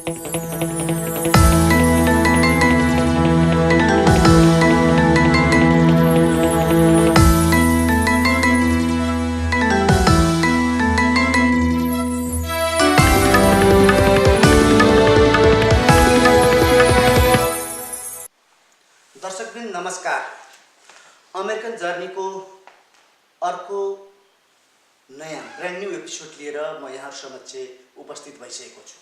दर्शकवृन्द नमस्कार। अमेरिकन जर्नीको अर्को नयाँ ब्रान्ड न्यू एपिसोड लिएर म यहाँ समक्ष उपस्थित भइसकेको छु।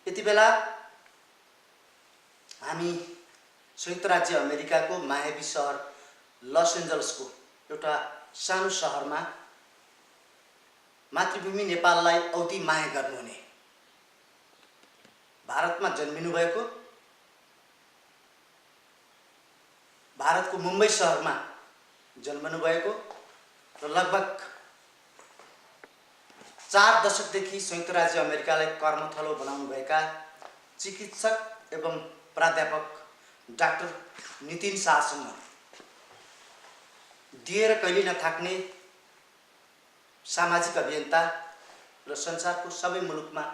यति बेला हामी संयुक्त राज्य अमेरिकाको मायावी सहर लस एन्जलसको एउटा सानो सहरमा मातृभूमि नेपाललाई औधी माया गर्नुहुने, भारतमा जन्मिनु भएको, भारतको मुम्बई सहरमा जन्मनु भएको र लगभग 4 दशकदेखि संयुक्त राज्य अमेरिकालाई कर्मथलो बनाउनुभएका चिकित्सक एवं प्राध्यापक डाक्टर नितिन शाहसँग दिएर कहिले नथाक्ने सामाजिक अभियन्ता र संसारको सबै मुलुकमा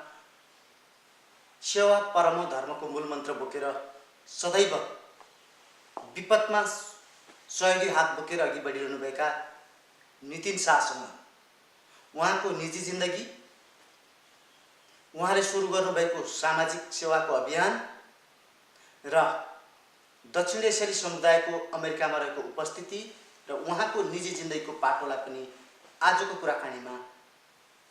सेवा परमो धर्मको मूलमन्त्र बोकेर सदैव विपदमा सहयोगी हात बोकेर अघि बढिरहनुभएका नितिन शाहसँग उहाँको निजी जिन्दगी, उहाँले सुरु गर्नुभएको सामाजिक सेवाको अभियान र दक्षिण एसियाली समुदायको अमेरिकामा रहेको उपस्थिति र उहाँको निजी जिन्दगीको पाटोलाई पनि आजको कुराकानीमा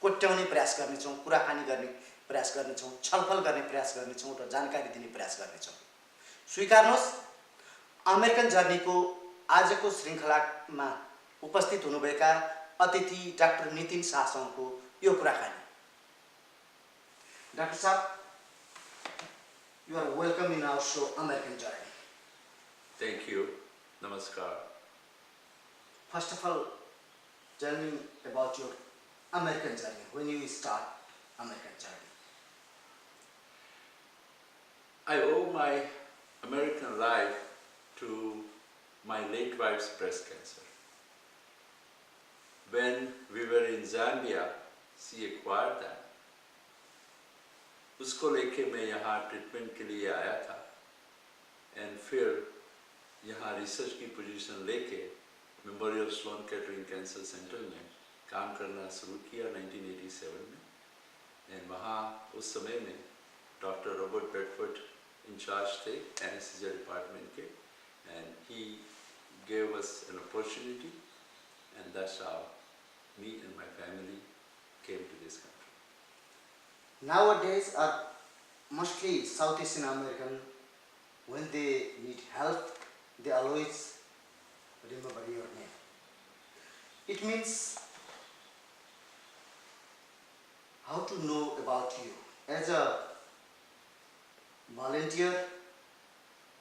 कोट्याउने प्रयास गर्नेछौँ, कुराकानी गर्ने प्रयास गर्नेछौँ, छलफल गर्ने प्रयास गर्नेछौँ र जानकारी दिने प्रयास गर्नेछौँ। स्वीकार्नुहोस्, अमेरिकन जर्नीको आजको श्रृङ्खलामा उपस्थित हुनुभएका अतिथि डाक्टर नितिन शाहसँगको यो कुराकानी। डाक्टर साहब, you are welcome in our show American Journey. Thank you. Namaskar. First of all, tell me about your American journey. When you start American journey? I owe my American life to my late wife's breast cancer. When we were in Zambia, she acquired that. उसको लेके मैं यहाँ treatment के लिए आया था and फिर यहाँ रिसर्च की पोजीशन लेके memorial Sloan Kettering cancer centre में काम करना शुरू किया 1987 में। एंड वहाँ उस समय में डॉक्टर रॉबर्ट बेडफोर्ड इंचार्ज थे एनेस्थीसिया डिपार्टमेंट के, and he gave us an opportunity, and that's how me and my family came to this country. Nowadays, mostly South Asian American, when they need help, they always remember your name. It means how to know about you as a volunteer,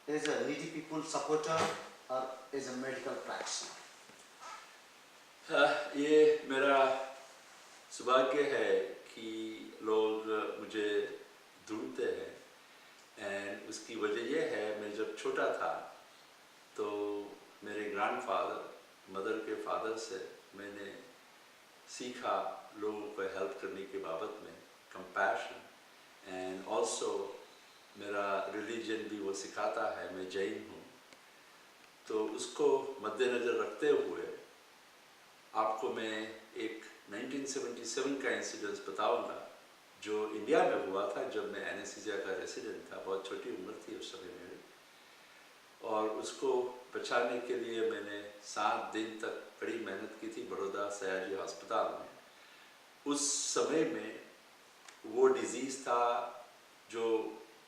as a needy people supporter, or as a medical practitioner. ये मेरा सौभाग्य है कि लोग मुझे ढूंढते हैं, and उसकी वजह यह है, मैं जब छोटा था तो मेरे ग्रैंडफादर, मदर के फादर से मैंने सीखा लोगों को हेल्प करने के बाबत में कंपैशन, एंड ऑल्सो मेरा रिलीजन भी वो सिखाता है, मैं जैन हूँ। तो उसको मद्देनज़र रखते हुए आपको मैं एक 1977 का इंसिडेंस बताऊंगा जो इंडिया में हुआ था जब मैं एनेस्थीसिया का रेसिडेंट था। बहुत छोटी उम्र थी उस समय मेरी, और उसको बचाने के लिए मैंने 7 दिन तक बड़ी मेहनत की थी बड़ौदा सयाजी अस्पताल में। उस समय में वो डिजीज़ था जो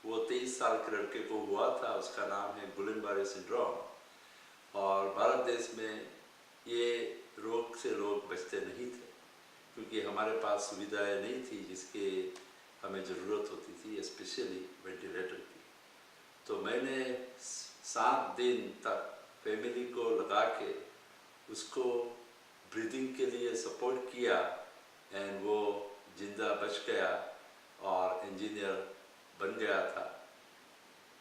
वो 23 साल के लड़के को हुआ था, उसका नाम है गुलेन-बारे सिंड्रोम, और भारत देश में ये रोग से लोग बचते नहीं थे क्योंकि हमारे पास सुविधाएं नहीं थी जिसके हमें ज़रूरत होती थी, स्पेशली वेंटिलेटर की। तो मैंने 7 दिन तक फैमिली को लगा के उसको ब्रीदिंग के लिए सपोर्ट किया, एंड वो जिंदा बच गया और इंजीनियर बन गया था।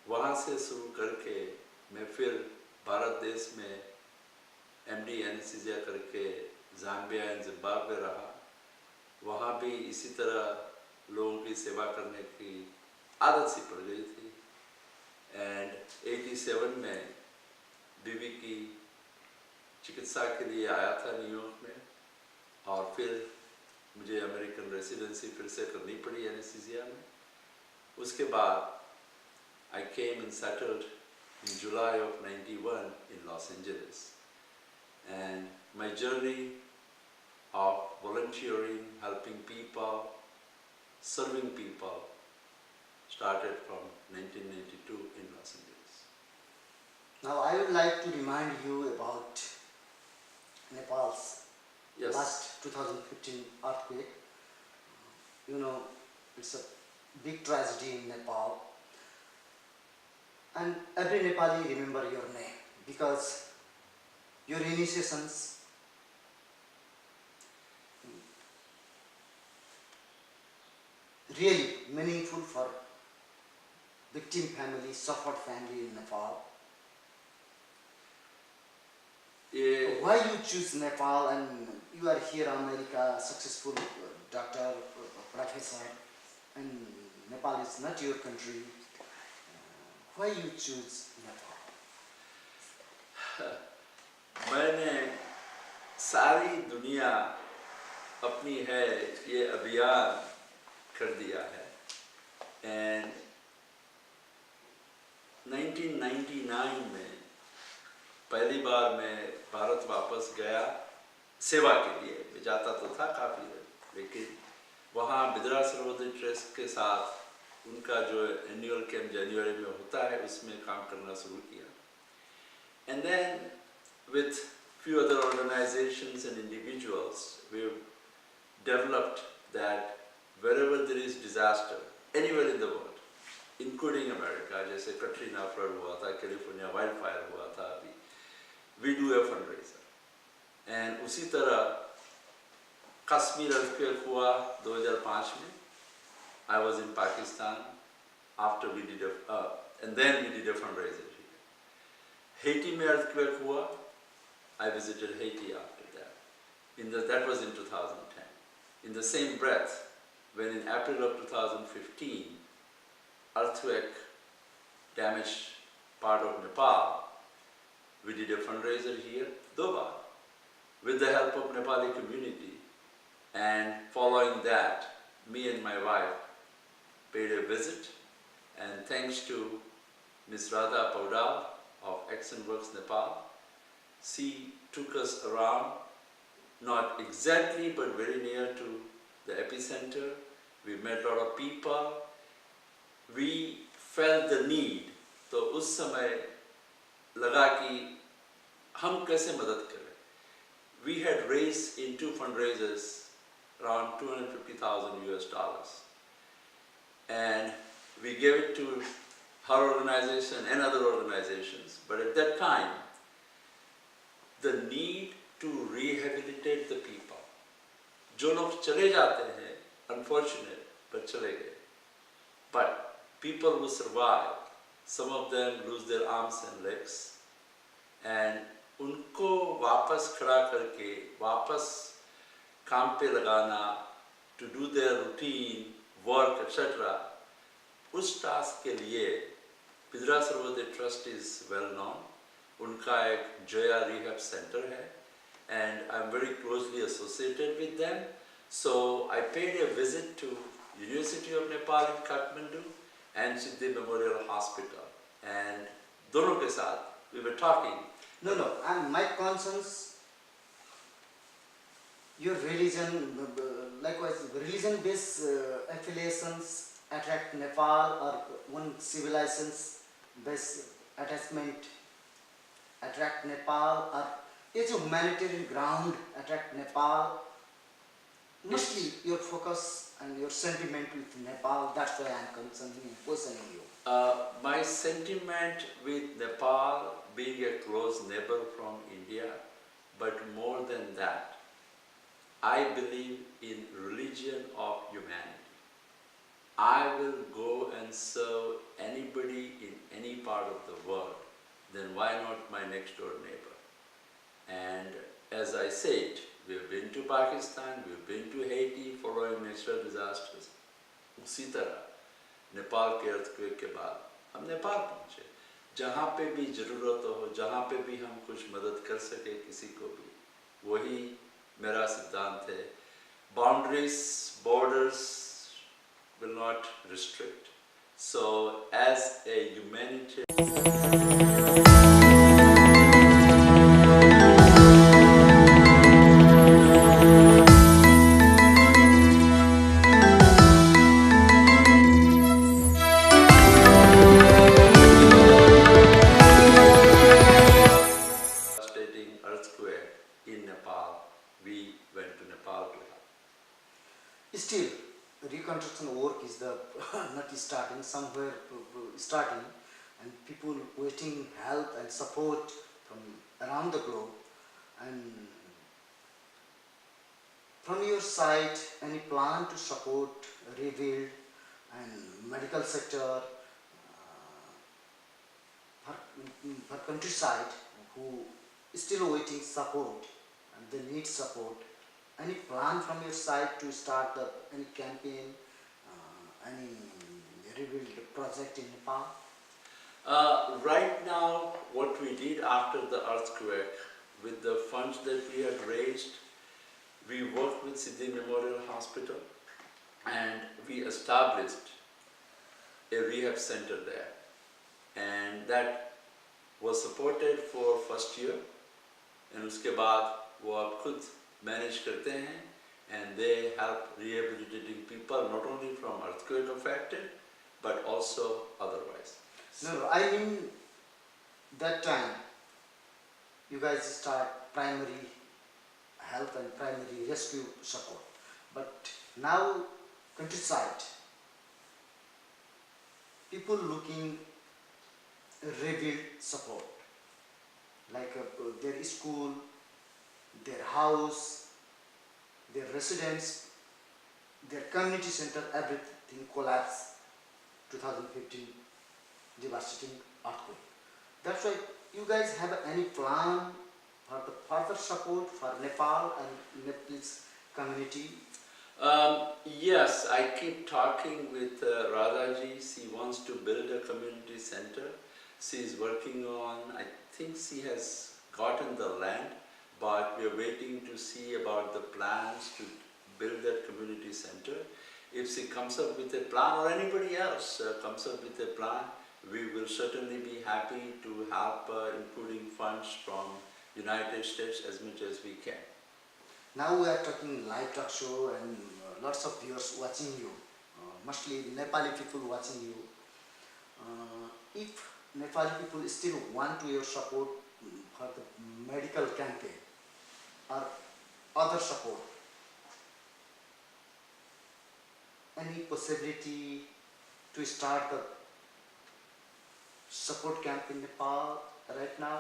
वहाँ से शुरू करके मैं फिर भारत देश में एमडी एनेस्थीसिया करके ज़ाम्बिया एंड जिम्बाब्वे रहा। वहाँ भी इसी तरह लोगों की सेवा करने की आदत सी पड़ गई थी। एंड 87 में बीवी की चिकित्सा के लिए आया था न्यूयॉर्क में, और फिर मुझे अमेरिकन रेसिडेंसी फिर से करनी पड़ी एनेस्थीसिया में। उसके बाद I came and settled in July of 91 in Los Angeles. And my journey of volunteering, helping people, serving people started from 1992 in Los Angeles. Now I would like to remind you about Nepal's Yes. last 2015 earthquake. You know, it's a big tragedy in Nepal. And every Nepali remember your name because your initiations really meaningful for victim family, suffered family in Nepal. Yeah. Why you choose Nepal, and you are here America, successful doctor, professor, and Nepal is not your country. Why you choose Nepal? मैंने सारी दुनिया अपनी है ये अभियान कर दिया है। एंड 1999 में पहली बार मैं भारत वापस गया सेवा के लिए। मैं जाता तो था काफ़ी, लेकिन वहाँ बिद्रा सर्वोदय ट्रस्ट के साथ उनका जो एनुअल कैंप जनवरी में होता है उसमें काम करना शुरू किया। And then with few other organizations and individuals, we've developed that wherever there is disaster, anywhere in the world, including America, जैसे कटरीना फ्लड हुआ था, कैलिफोर्निया वाइल्ड फायर हुआ था अभी, we do a fundraiser. And उसी तरह कश्मीर earthquake हुआ 2005 में, I was in Pakistan after we did and then we did a fundraiser here. Haiti में earthquake हुआ, I visited Haiti after that. That was in 2010. In the same breath, when in April of 2015, earthquake damaged part of Nepal, we did a fundraiser here, Doba, with the help of Nepali community. And following that, me and my wife paid a visit, and thanks to Ms. Radha Paudal of Action Works Nepal, she took us around, not exactly but very near to the epicenter. We met a lot of people. We felt the need. तो उस समय लगा कि हम कैसे मदद करें. We had raised in 2 fundraisers around $250,000, and we gave it to her organization and other organizations. But at that time, the need to rehabilitate the people. जो लोग चले जाते हैं, unfortunate, but चले गए. But people who survive, some of them lose their arms and legs, and उनको वापस खड़ा करके वापस काम पे लगाना, to do their routine work, etc. उस टास्क के लिए Bidra Sarvodaya trust is well known. उनका एक जया रिहैब सेंटर है, and I'm very closely associated with them. So I paid a visit to University of Nepal in Kathmandu and Siddhi Memorial Hospital, and दोनों के साथ we were talking. No, and my concerns, your religion, likewise religion-based affiliations attract Nepal, or one civilizations-based attachment attract Nepal, or it's a humanitarian ground attract Nepal. Mostly your focus and your sentiment with Nepal, that's why I'm concerning and questioning you. My sentiment with Nepal being a close neighbor from India, but more than that, I believe in religion of humanity. I will go and serve anybody in any part of the world, then why not my next door neighbor? And as I said, we've been to Pakistan, we've been to Haiti following natural disasters. उसी तरह नेपाल के earthquake के बाद हम नेपाल पहुँचे। जहाँ पे भी ज़रूरत हो, जहाँ पे भी हम कुछ मदद कर सके किसी को भी, वही मेरा सिद्धांत है। Boundaries, borders will not restrict. So as a humanitarian devastating earthquake in Nepal, we went to Nepal to help. Still, reconstruction work is the not starting, somewhere starting, and people waiting help and support from around the globe. And from your side, any plan to support, rebuild, and medical sector for countryside who still waiting support and they need support? Any plan from your side to start any campaign, any rebuild project in Nepal? Right now, what we did after the earthquake, with the funds that we had raised, we worked with Siddhi Memorial Hospital and we established a rehab center there. And that was supported for first year. And उसके बाद वो अब खुद manage करते हैं, and they help rehabilitating people not only from earthquake affected but also otherwise. No, I mean that time you guys start primary health and primary rescue support, but now countryside people looking rebuild support, like their school, their house, their residence, their community center, everything collapsed 2015 devastating earthquake. That's why you guys have any plan for the further support for Nepal and Nepalese community? Yes, I keep talking with Radhaji. She wants to build a community center. She is working on, I think she has gotten the land, but we are waiting to see about the plans to build that community center. If she comes up with a plan, or anybody else comes up with a plan, we will certainly be happy to help, including funds from United States as much as we can. Now we are talking live talk show and lots of viewers watching you, mostly Nepali people watching you. If Nepali people still want your support for the medical campaign or other support, any possibility to start the support camp in Nepal right now?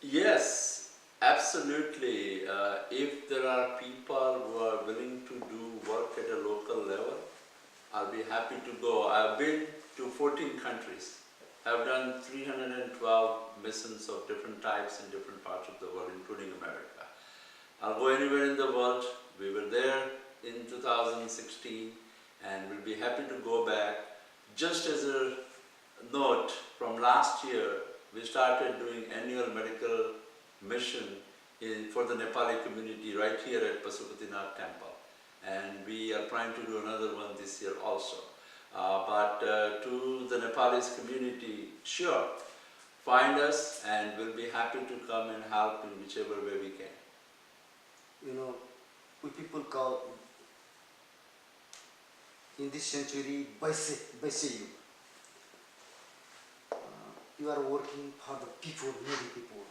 Yes, absolutely. If there are people who are willing to do work at a local level, I'll be happy to go. I've been to 14 countries. I've done 312 missions of different types in different parts of the world, including America. I'll go anywhere in the world. We were there in 2016 and we'll be happy to go back. Just as a note, from last year, we started doing annual medical mission for the Nepali community right here at Pasupatinath Temple. And we are trying to do another one this year also. But to the Nepalese community, sure, find us and we'll be happy to come and help in whichever way we can. You know, we people call in this century Baise you. You are working for the people, needy people.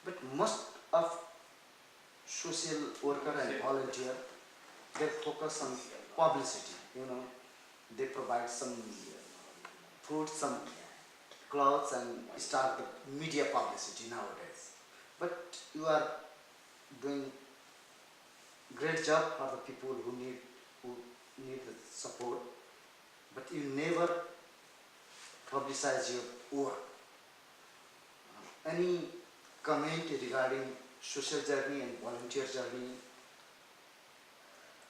But most of social worker and volunteer, they focus on publicity, you know. They provide some food, some clothes and start the media publicity nowadays. But you are doing great job for the people who need the support, but you never publicize your work. Any comment regarding social journey and volunteer journey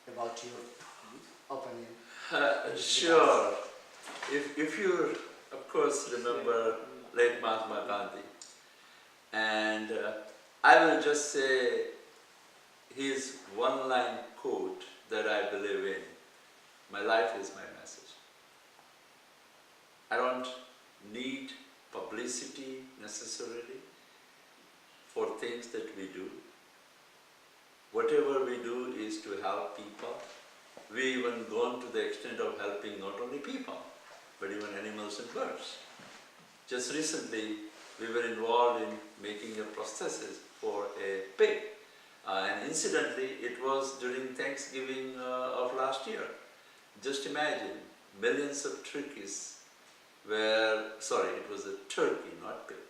about your opinion? Sure. If you, of course, remember late Mahatma Gandhi, and I will just say his one-line quote that I believe in: "My life is my message." I don't need publicity necessarily for things that we do. Whatever we do is to help people. We even gone to the extent of helping not only people, but even animals and birds. Just recently, we were involved in making a prosthesis for a pig. And incidentally, it was during Thanksgiving of last year. Just imagine, millions of turkeys were, sorry, it was a turkey, not pig.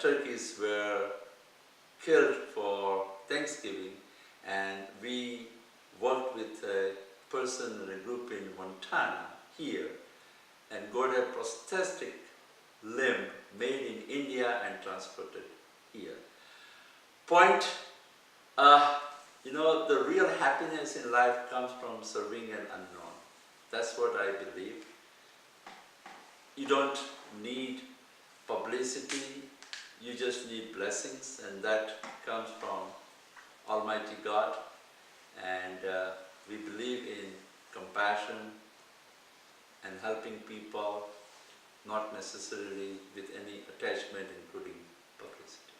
Turkeys were killed for Thanksgiving, and we worked with a person in a group in Montana here and got a prosthetic limb made in India and transported here. Point, the real happiness in life comes from serving an unknown. That's what I believe. You don't need publicity, you just need blessings, and that comes from Almighty God. And we believe in compassion and helping people, not necessarily with any attachment, including publicity.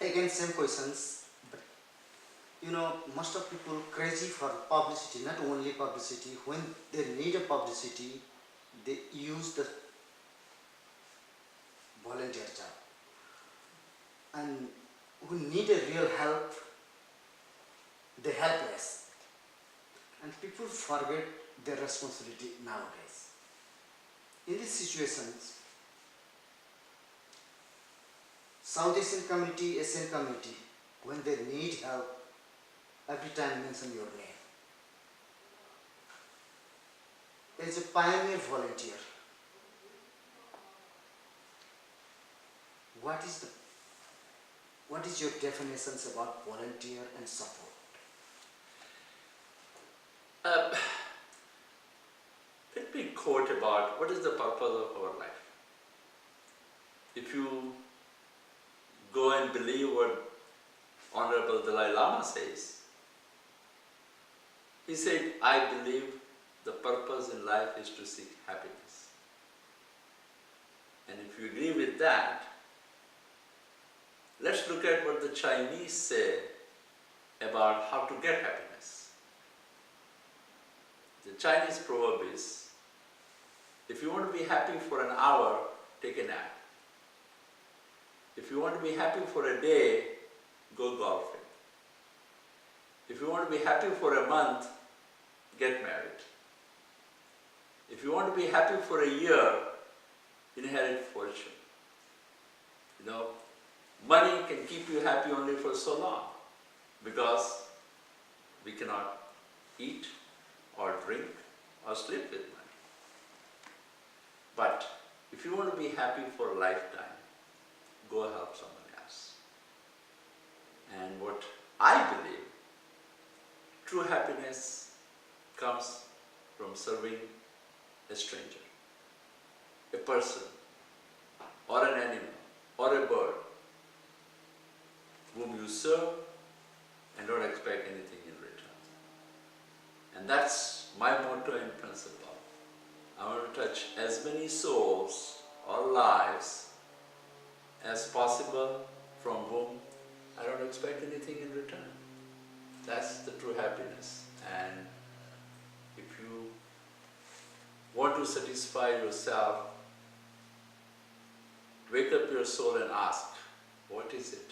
Again, same questions, but most of people crazy for publicity, not only publicity. When they need a publicity, they use the volunteer job. And who need a real help, they help less. And people forget their responsibility nowadays. In these situations, South Asian community, Asian community, when they need help, every time mention your name. As a pioneer volunteer, what is your definitions about volunteer and support? Let me quote about what is the purpose of our life. If you go and believe what Honorable Dalai Lama says, he said, I believe the purpose in life is to seek happiness. And if you agree with that, let's look at what the Chinese say about how to get happiness. The Chinese proverb is, if you want to be happy for an hour, take a nap. If you want to be happy for a day, go golfing. If you want to be happy for a month, get married. If you want to be happy for a year, inherit fortune. Money can keep you happy only for so long, because we cannot eat or drink or sleep with money. But if you want to be happy for a lifetime, go help someone else. And what I believe, true happiness comes from serving a stranger, a person, or an animal, or a bird, whom you serve and don't expect anything in return. And that's my motto and principle. I want to touch as many souls or lives as possible from whom I don't expect anything in return. That's the true happiness. And if you want to satisfy yourself, wake up your soul and ask, what is it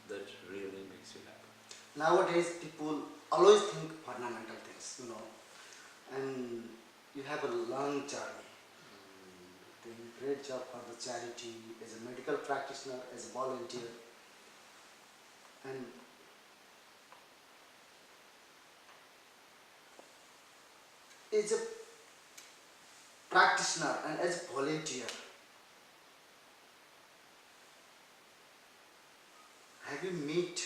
that really makes you happy? Nowadays, people always think fundamental things, and you have a long journey, doing a great job for the charity, as a medical practitioner, as a volunteer, and as a practitioner and as a volunteer, have you met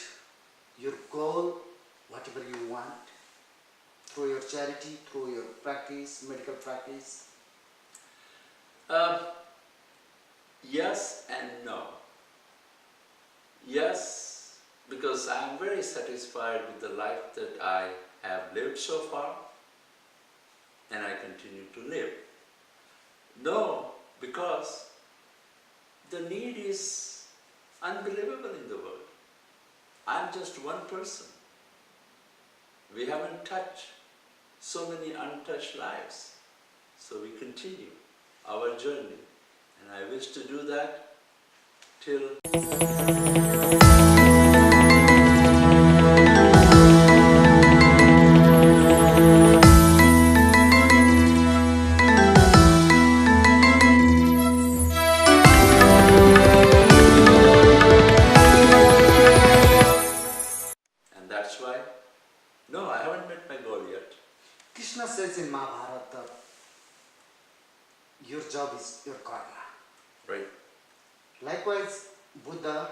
your goal, whatever you want? through your charity, through your practice, medical practice? Yes and no. Yes, because I am very satisfied with the life that I have lived so far, and I continue to live. No, because the need is unbelievable in the world. I'm just one person. We haven't touched so many untouched lives. So we continue our journey. And I wish to do that till and that's why, no, I haven't met my goal yet. Krishna says in Mahabharata that your job is your karma. Right? Likewise, Buddha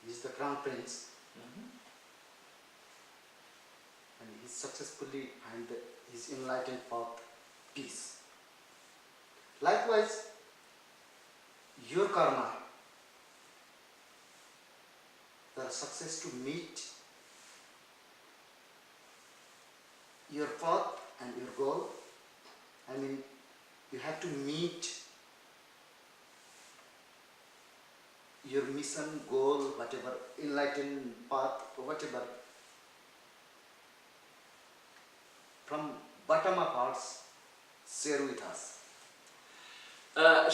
is the crown prince and he successfully and his enlightened path, peace. Likewise, your karma, the success to meet your path and your goal. I mean, you have to meet your mission, goal, whatever, enlightened path, whatever. From bottom of hearts, share with us.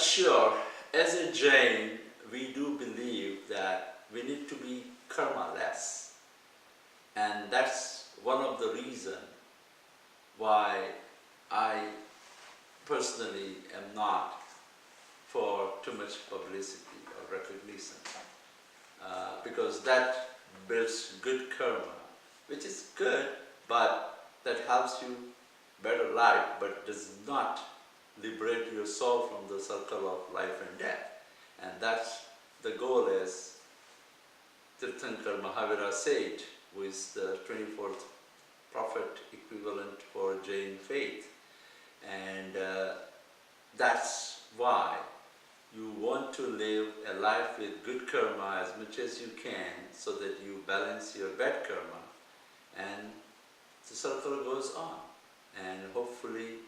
Sure. As a Jain, we do believe that we need to be karma-less. And that's one of the reasons why I personally am not for too much publicity or recognition. Because that builds good karma, which is good, but that helps you better life, but does not liberate your soul from the circle of life and death. And that's the goal, as Tirthankar Mahavira said, who is the 24th prophet equivalent for Jain faith. And that's why you want to live a life with good karma as much as you can, so that you balance your bad karma, and the circle goes on. And hopefully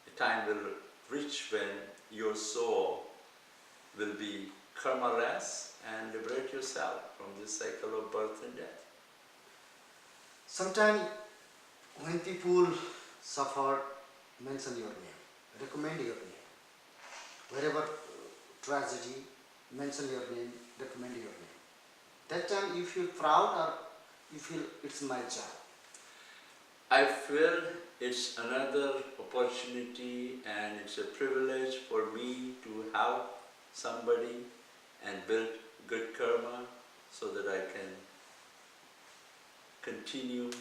a time will reach when your soul will be karma-less and liberate yourself from this cycle of birth and death. Sometimes when people suffer, mention your name, recommend your name. Wherever tragedy, mention your name, recommend your name. That time you feel proud or you feel it's my job? I feel it's another opportunity and it's a privilege for me to help somebody and build good karma so that I can continue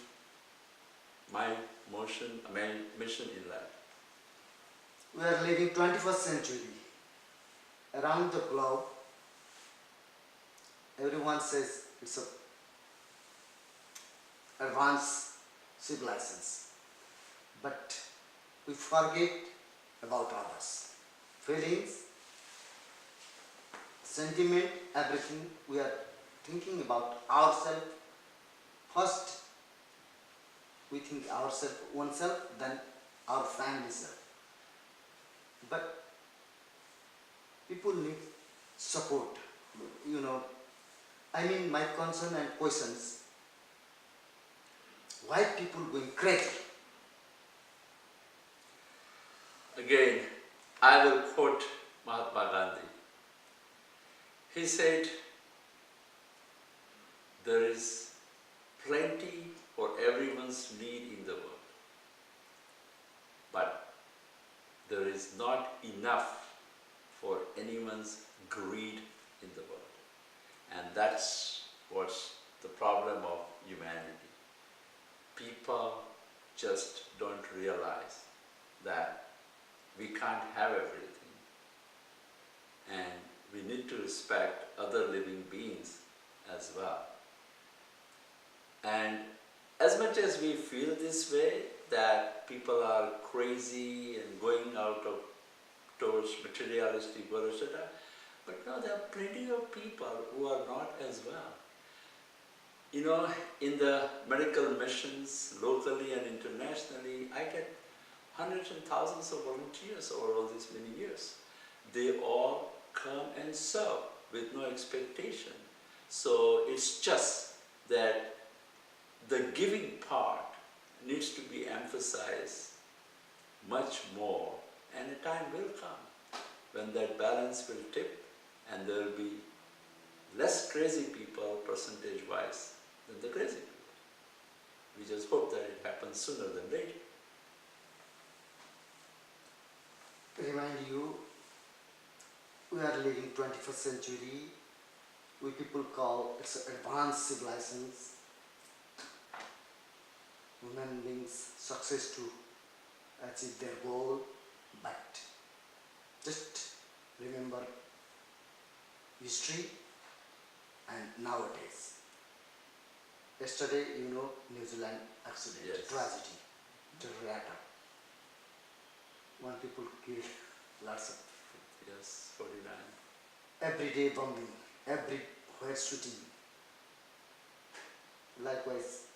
my mission in life. We are living 21st century. Around the globe, everyone says it's a advanced civilizations. But we forget about others. Feelings, sentiment, everything. We are thinking about ourselves. First, we think ourselves, oneself, then our family self. But people need support. You know, I mean, my concern and questions. Why people going crazy? Again, I will quote Mahatma Gandhi. He said, there is plenty for everyone's need in the world, but there is not enough for anyone's greed in the world. And that's what's the problem of humanity. People just don't realize that we can't have everything, and we need to respect other living beings as well. And as much as we feel this way, that people are crazy and going out of towards materialistic world, etc., but now there are plenty of people who are not as well. You know, in the medical missions, locally and internationally, I get hundreds and thousands of volunteers over all these many years. They all come and serve with no expectation. So it's just that the giving part needs to be emphasized much more, and a time will come when that balance will tip and there will be less crazy people percentage-wise than the crazy people. We just hope that it happens sooner than later. Remind you, we are living 21st century. We people call it's advanced civilizations. Human beings success to achieve their goal, but just remember history and nowadays. Yesterday, you know, New Zealand accident, Yes. tragedy, terror. One people killed lots of people. Yes, 49. Everyday bombing, everywhere shooting. Likewise,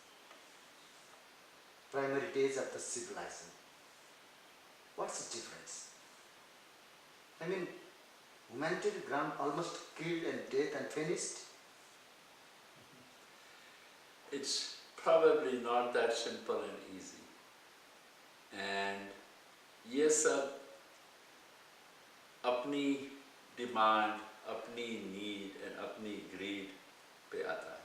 primary days of the civilization. What's the difference? I mean, humanitarian ground almost killed and dead and finished. It's probably not that simple and easy. And ये सब अपनी demand, अपनी need and अपनी grid पे आता है.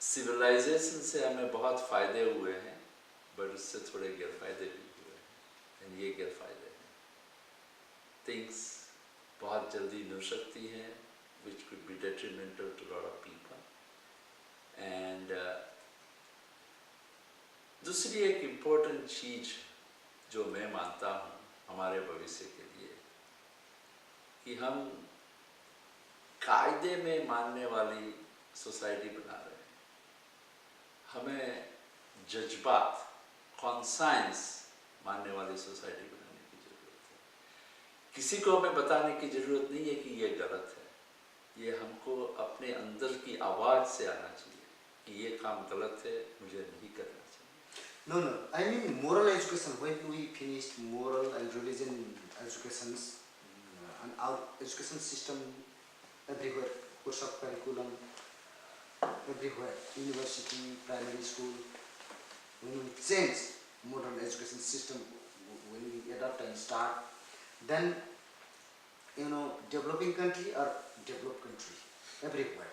Civilisation से हमें बहुत फ़ायदे हुए हैं, बट उससे थोड़े गैरफायदे भी हुए हैं, एंड ये गैरफायदे हैं. थिंग्स बहुत जल्दी नुर सकती हैं, which could be detrimental to a lot of people. And दूसरी एक इम्पोर्टेंट चीज़ जो मैं मानता हूँ हमारे भविष्य के लिए, कि हम कायदे में मानने वाली सोसाइटी बना रहे हैं. हमें जज्बात, कॉन्साइंस मानने वाली सोसाइटी बनाने की ज़रूरत है. किसी को हमें बताने की ज़रूरत नहीं है कि ये गलत है. ये हमको अपने अंदर की आवाज़ से आना चाहिए कि ये काम गलत है, मुझे नहीं करना चाहिए. No, I mean moral education. When we finished moral and religion educations, and our education system everywhere, course of curriculum, everywhere, university, primary school, when we change modern education system, when we adopt and start, then, you know, developing country or developed country, everywhere,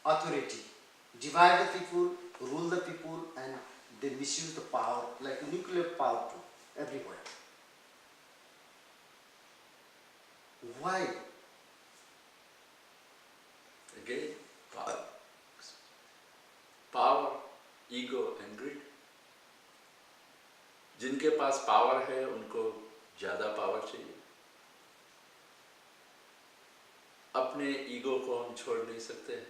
authority, divide the people, rule the people, and they misuse the power, like nuclear power too, everywhere. Why? Again, power, ego and greed. जिनके पास power है उनको ज़्यादा power चाहिए. अपने ego को हम छोड़ नहीं सकते हैं.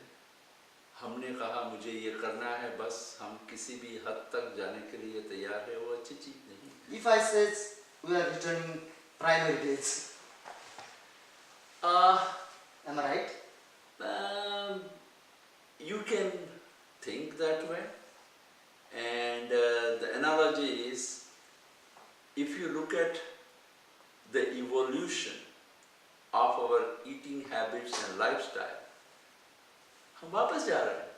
हमने कहा मुझे ये करना है, बस हम किसी भी हद तक जाने के लिए तैयार है, वो अच्छी चीज़ नहीं है. If I says we are returning primary days, am I right? You can think that way, and the analogy is, if you look at the evolution of our eating habits and lifestyle, हम वापस जा रहे हैं.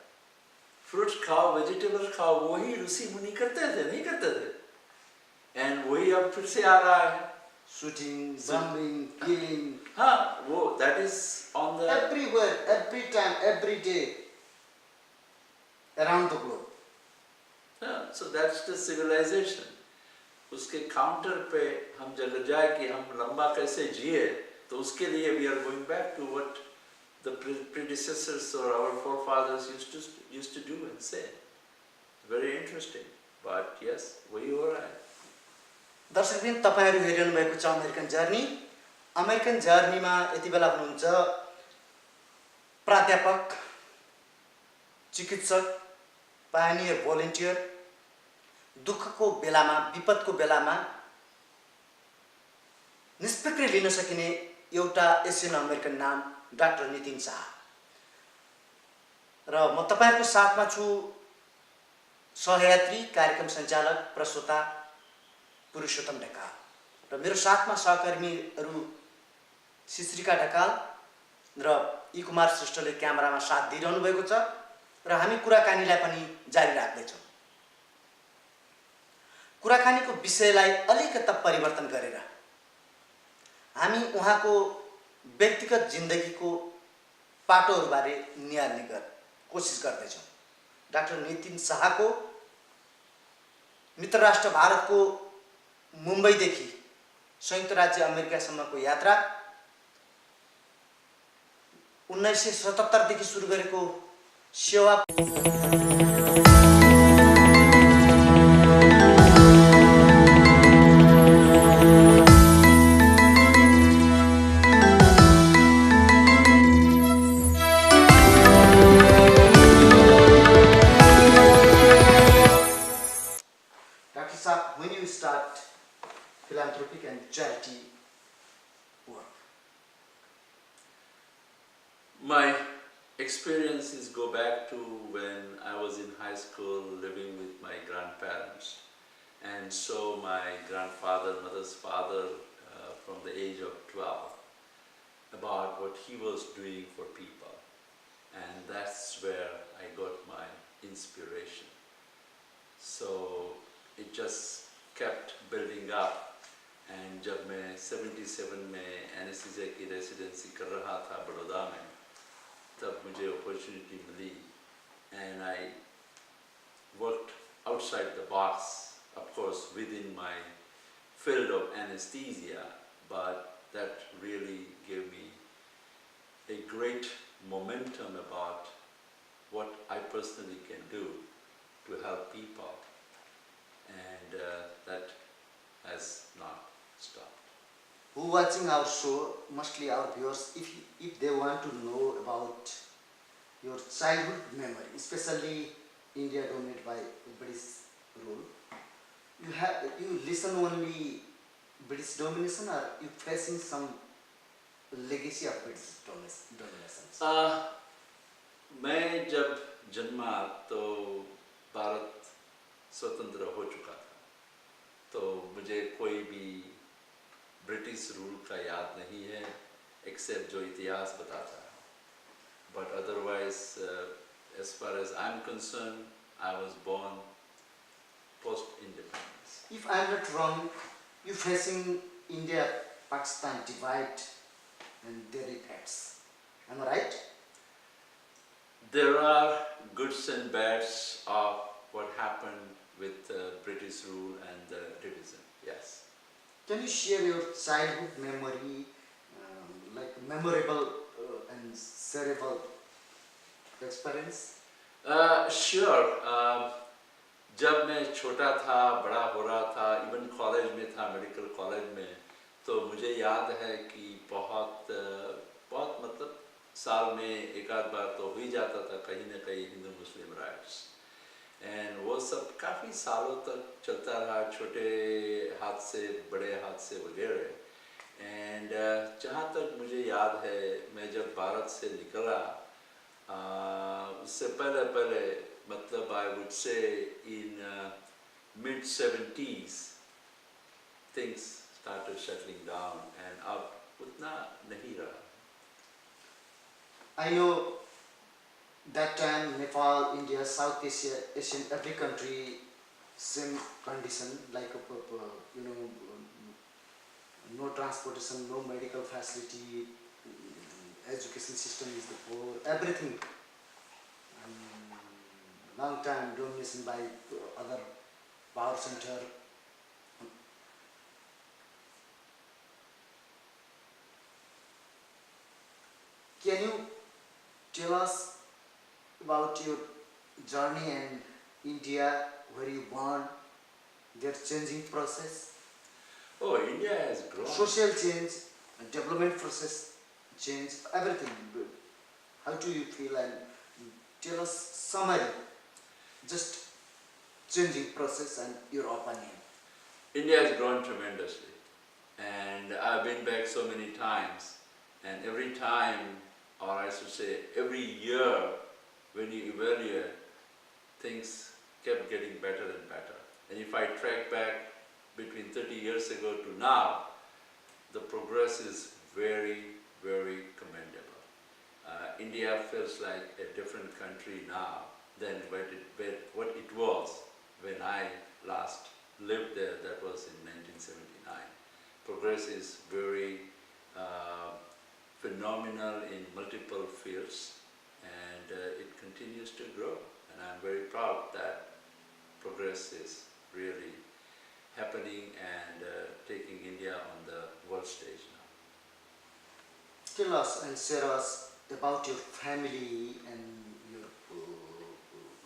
Fruits खाओ, vegetables खाओ, वही ऋषि मुनि करते थे, नहीं करते थे, एंड वही अब फिर से आ रहा है. Shooting, bombing, killing. हाँ, वो that is on the Everywhere, every time, every day, around the globe. हाँ, so that's the civilization. उसके काउंटर पे हम जब जाए कि हम लंबा कैसे जिए, तो उसके लिए we are going back to what the predecessors or our forefathers used to do and say. Very interesting, but yes, वही हो रहा है. दर्शकबिन, तपाईहरु हेरिरहनु भएको छ अमेरिकन जर्नी. अमेरिकन जर्नीमा यति बेला हुनुहुन्छ प्राध्यापक, चिकित्सक पायनियर भोलिन्टियर, दुःखको बेलामा, विपदको बेलामा निष्फिक्र लिन सकिने एउटा एसियन अमेरिकन नाम डाक्टर नितिन शाह। र म तपाईहरुको साथमा छु, सहयात्री, कार्यक्रम सञ्चालक, प्रस्तोता पुरुषोत्तम ढकाल र मेरो साथमा सहकर्मीहरू शिश्रिका ढकाल र ई कुमार श्रेष्ठले क्यामेरामा साथ दिइरहनु भएको छ र हामी कुराकानीलाई पनि जारी राख्दै छौं। कुराकानीको विषयलाई अलिकता परिवर्तन गरेर हामी उहाँको व्यक्तिगत जिन्दगीको पाटोहरुबारे निहाल्ने कोसिस गर्दै छौं। डाक्टर नितिन शाहको मित्र राष्ट्र भारतको मुम्बईदेखि संयुक्त राज्य अमेरिकासम्मको यात्रा, 1977 देखि सुरु गरेको सेवा, when you start philanthropic and charity work? My experiences go back to when I was in high school living with my grandparents, and so my grandfather, mother's father, from the age of 12, about what he was doing for people, and that's where I got my inspiration. So it just kept building up, and जब मैं 77 में anaesthesia की residency कर रहा था बड़ौदा में, तब मुझे अपॉर्चुनिटी मिली, and I worked outside the box, of course within my field of anesthesia, but that really gave me a great momentum about what I personally can do to help people, and that has not stopped. Who watching our show, mostly our viewers, if they want to know about your childhood memory, especially India dominated by British rule, you listen only British domination, or you facing some legacy of British domination? मैं जब जन्मा तो भारत स्वतंत्र हो चुका था, तो मुझे कोई भी ब्रिटिश रूल का याद नहीं है, एक्सेप्ट जो इतिहास बताता है. But otherwise, as far as I'm concerned, I was born post-independence. If I'm not wrong, you facing India-Pakistan divide, and there it ends. Am I right? There are goods and bads of what happened with British rule and the division, yes. Can you share your childhood memory, like memorable and cerebral experience? Sure. जब मैं छोटा था, बड़ा हो रहा था, even college में था, मेडिकल कॉलेज में, तो मुझे याद है कि बहुत मतलब साल में एक आध बार तो हो ही जाता था कहीं न कहीं हिंदू मुस्लिम राइट्स, एंड वो सब काफ़ी सालों तक चलता रहा, छोटे हाथ से बड़े हाथ से वगैरह. एंड जहाँ तक मुझे याद है, मैं जब भारत से निकला, उससे पहले मतलब I would say in mid-70s things started settling down, and अब उतना नहीं रहा. I know that time Nepal, India, South Asia, Asian, every country same condition, like you know, no transportation, no medical facility, education system is the poor, everything. Long time domination by other power center. Can you tell us about your journey in India, where you born, their changing process? Oh, India has grown. Social change, development process change, everything. How do you feel, and tell us summary? just changing process and your opinion? India has grown tremendously, and I've been back so many times, and every time, or I should say every year, when you evaluate, things kept getting better and better. And if I track back between 30 years ago to now, the progress is very, very commendable. India feels like a different country now than what it was when I last lived there. That was in 1979. Progress is very phenomenal in multiple fields, and it continues to grow. And I'm very proud that progress is really happening and taking India on the world stage now. Tell us and share us about your family and your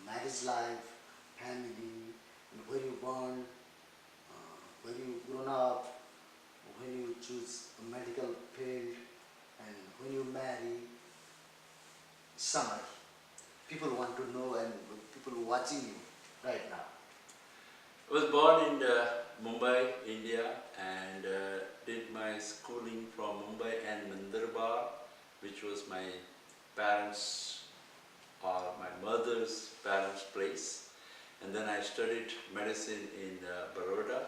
marriage life, family, and where you born, where you grown up, when you choose a medical field, and when you marry. Summary. People want to know, and people watching you right now. I was born in Mumbai, India, and did my schooling from Mumbai and Mandarbar, which was my parents' or my mother's parents' place. And then I studied medicine in Baroda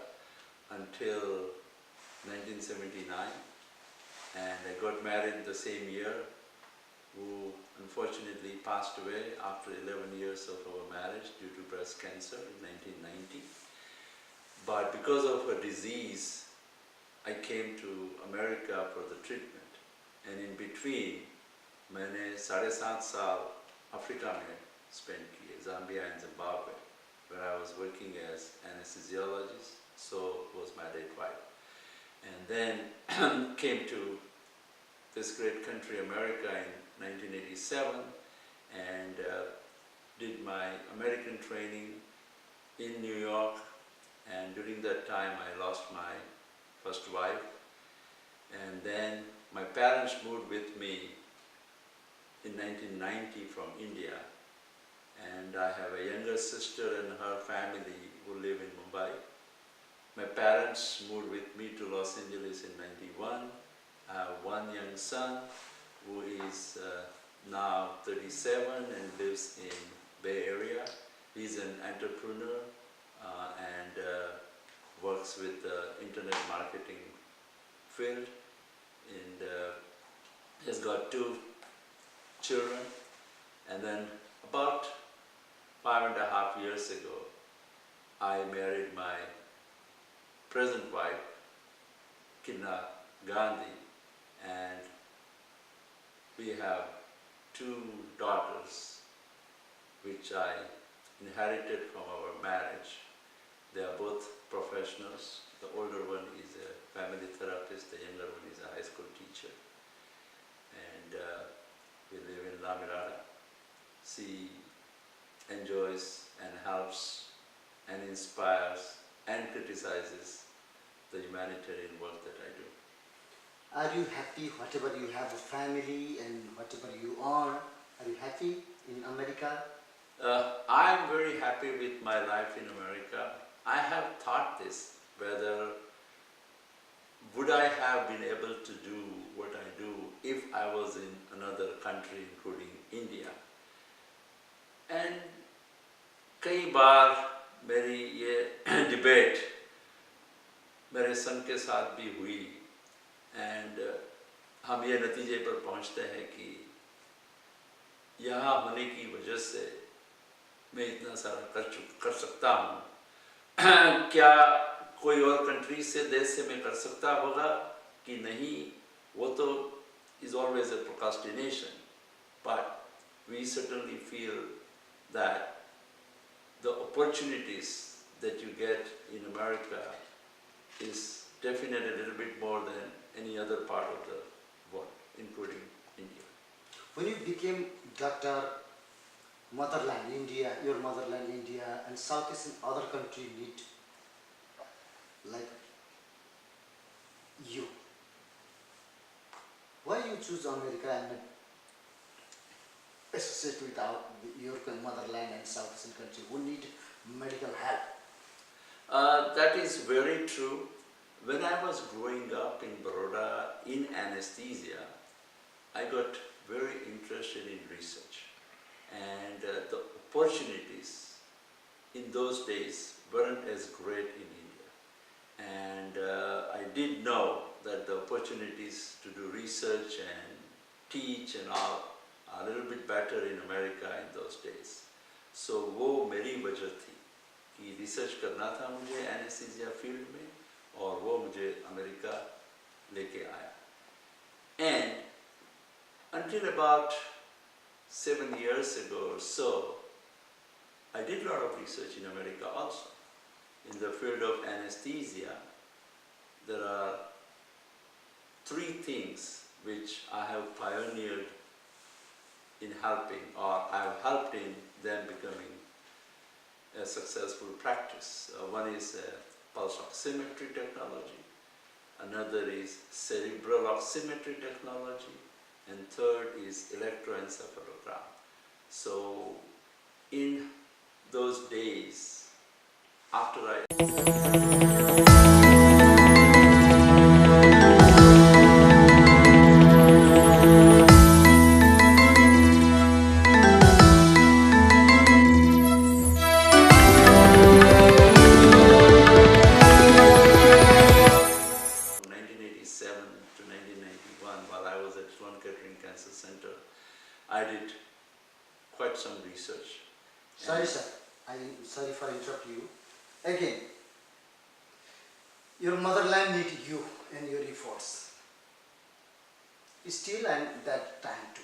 until 1979, and I got married the same year, who unfortunately passed away after 11 years of our marriage due to breast cancer in 1990. But because of her disease, I came to America for the treatment. And in between, मैंने 7.5 साल Africa में spent किए, Zambia and Zimbabwe, where I was working as anesthesiologist, so was my late wife. And then came to this great country, America, in 1987, and did my American training in New York. And during that time, I lost my first wife. And then my parents moved with me in 1990 from India. And I have a younger sister and her family who live in Mumbai. My parents moved with me to Los Angeles in 91. I have one young son who is now 37 and lives in Bay Area. He's an entrepreneur and works with the internet marketing field, and has got 2 children. And then about 5.5 years ago, I married my present wife, Kinna Gandhi, and we have 2 daughters which I inherited from our marriage. They are both professionals. The older one is a family therapist, the younger one is a high school teacher. And we live in La Mirada. She enjoys and helps and inspires and criticizes the humanitarian work that I do. Are you happy whatever you have a family and whatever you are? Are you happy in America? I'm very happy with my life in America. I have thought this, whether would I have been able to do what I do if I was in another country, including India. And कई बार मेरी ये debate मेरे सन के साथ भी हुई, and हम ये नतीजे पर पहुंचते हैं कि यहाँ होने की वजह से मैं इतना सारा कर सकता हूँ, क्या कोई और कंट्री से, देश से मैं कर सकता होगा कि नहीं, वो तो is always a procrastination. But we certainly feel that the opportunities that you get in America is definitely a little bit more than any other part of the world, including India. When you became doctor, motherland India, your motherland India, and Southeast and other country need like you. Why you choose America and associate with your motherland and South Asian country who need medical help. That is very true. When I was growing up in Baroda in anesthesia, I got very interested in research, and the opportunities in those days weren't as great in India. And I did know that the opportunities to do research and teach and all are a little bit better in America in those days. So वो मेरी वजह थी कि research करना था मुझे anaesthesia field में, और वो मुझे अमेरिका लेके आया. And until about 7 years ago or so, I did a lot of research in America also. In the field of anesthesia, there are 3 things which I have pioneered in helping, or I have helped in them becoming a successful practice. One is pulse oximetry technology, another is cerebral oximetry technology, and third is electroencephalogram. So in those days, after I from 1987 to 1991, while I was at Sloan Kettering Cancer Center, I did quite some research. Sorry, sir. Sorry for interrupting you. Again, your motherland need you and your efforts. Still, and that time too.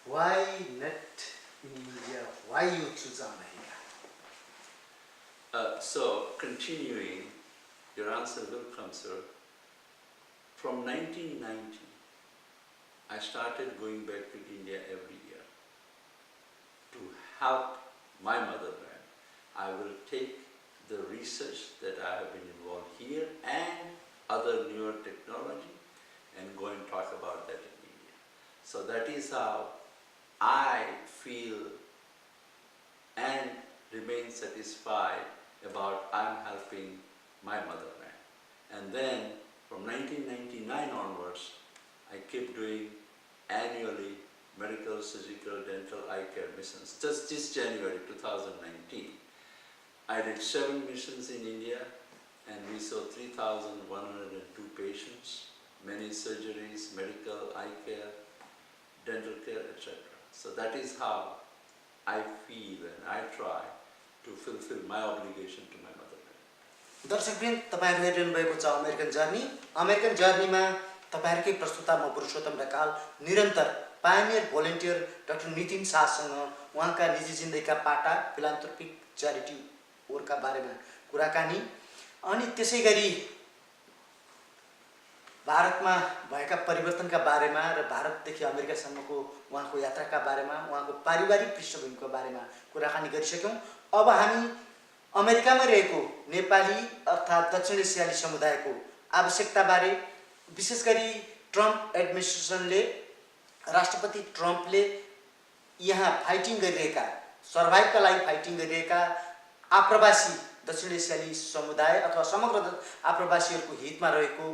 Why not in India? Why you choose America? So, continuing, your answer will come, sir. From 1990, I started going back to India every year to help my motherland. I will take the research that I have been involved here and other newer technology and go and talk about that in India. So that is how I feel and remain satisfied about I'm helping my motherland. And then from 1999 onwards, I keep doing annually medical, surgical, dental, eye care missions. Just this January 2019, I did 7 missions in India, and we saw 3,102 patients, many surgeries, medical, eye care, dental care, etc. So that is how I feel and I try to fulfill my obligation to my motherland. दर्शकवृन्द, तपाईहरु हेरिरहनु भएको छ American journey. American जर्नीमा तपाईहरुकै प्रस्तुता म पुरुषोत्तम ढकाल निरन्तर Pioneer volunteer doctor Nitin शाहसँग उहाँका निजी जिन्दगीका पाटा, फिलान्थ्रोपिक च्यारिटी वर्कका बारेमा कुराकानी, अनि त्यसैगरी भारतमा भएका परिवर्तनका बारेमा र भारतदेखि अमेरिकासम्मको उहाँको यात्राका बारेमा, उहाँको पारिवारिक पृष्ठभूमिको बारेमा कुराकानी गरिसक्यौं. अब हामी अमेरिकामा रहेको नेपाली अर्थात् दक्षिण एसियाली समुदायको आवश्यकताबारे, विशेष गरी ट्रम्प एडमिनिस्ट्रेसनले, राष्ट्रपति ट्रम्पले यहाँ फाइटिङ गरिरहेका, सर्भाइभका लागि फाइटिङ गरिरहेका आप्रवासी दक्षिण एसियाली समुदाय अथवा समग्र आप्रवासीहरूको हितमा रहेको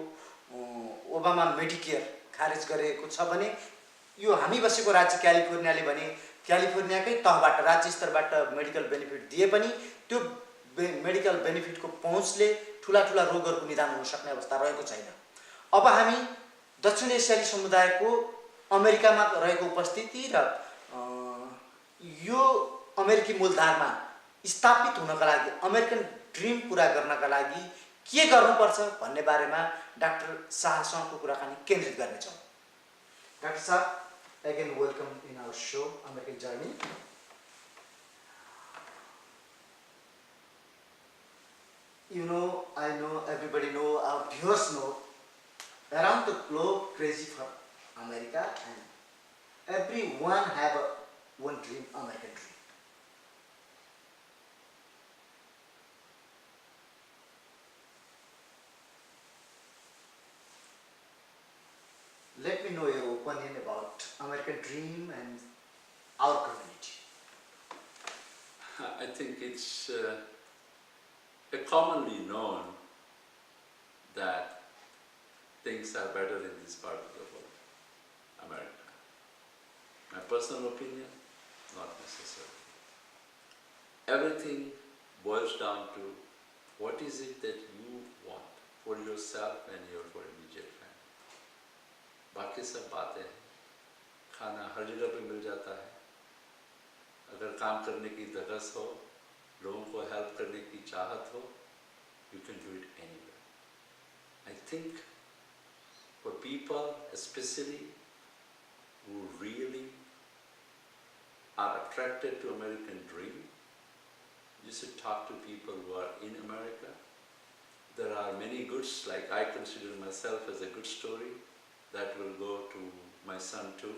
ओबामा मेडिकेयर खारेज गरेको छ भने, यो हामी बसेको राज्य क्यालिफोर्नियाले भने क्यालिफोर्नियाकै तहबाट राज्य स्तरबाट मेडिकल बेनिफिट दिए पनि त्यो मेडिकल बेनिफिटको पहुँचले ठुला ठुला रोगहरूको निदान हुन सक्ने अवस्था रहेको छैन. अब हामी दक्षिण एसियाली समुदायको अमेरिकामा रहेको उपस्थिति र यो अमेरिकी मूलधारमा स्थापित हुनका लागि, अमेरिकन ड्रिम पूरा गर्नका लागि के गर्नुपर्छ भन्ने बारेमा डाक्टर शाहसँगको कुराकानी केन्द्रित गर्नेछौँ. डाक्टर साहब, again welcome in our show American Journey. You know, I know, everybody know, our viewers know, around the globe crazy for America, and everyone have one dream, American dream. Let me me know your opinion about American dream and our community. I think it's commonly known that things are better in this part of the world, America. My personal opinion, not necessarily. Everything boils down to what is it that you want for yourself and your for immediate family. बाकी सब बातें हैं, खाना हर जगह पे मिल जाता है, अगर काम करने की धगस हो, लोगों को हेल्प करने की चाहत हो, you can do it anywhere. I think for people especially who really are attracted to American dream, you should talk to people who are in America. There are many goods, like I consider myself as a good story that will go to my son too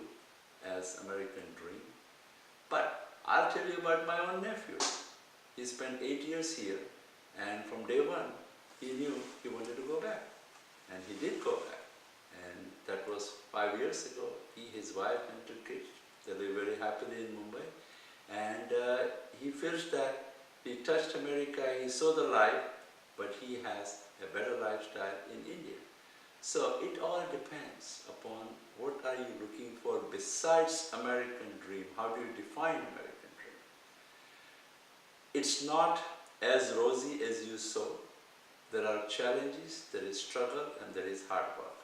as American dream. But I'll tell you about my own nephew. He spent 8 years here, and from day one he knew he wanted to go back, and he did go back. And that was 5 years ago. He, his wife and 2 kids, they live very happily in Mumbai, and he feels that he touched America, he saw the life, but he has a better lifestyle in India. So it all depends upon what are you looking for besides American dream. How do you define American dream? It's not as rosy as you saw. There are challenges, there is struggle, and there is hard work.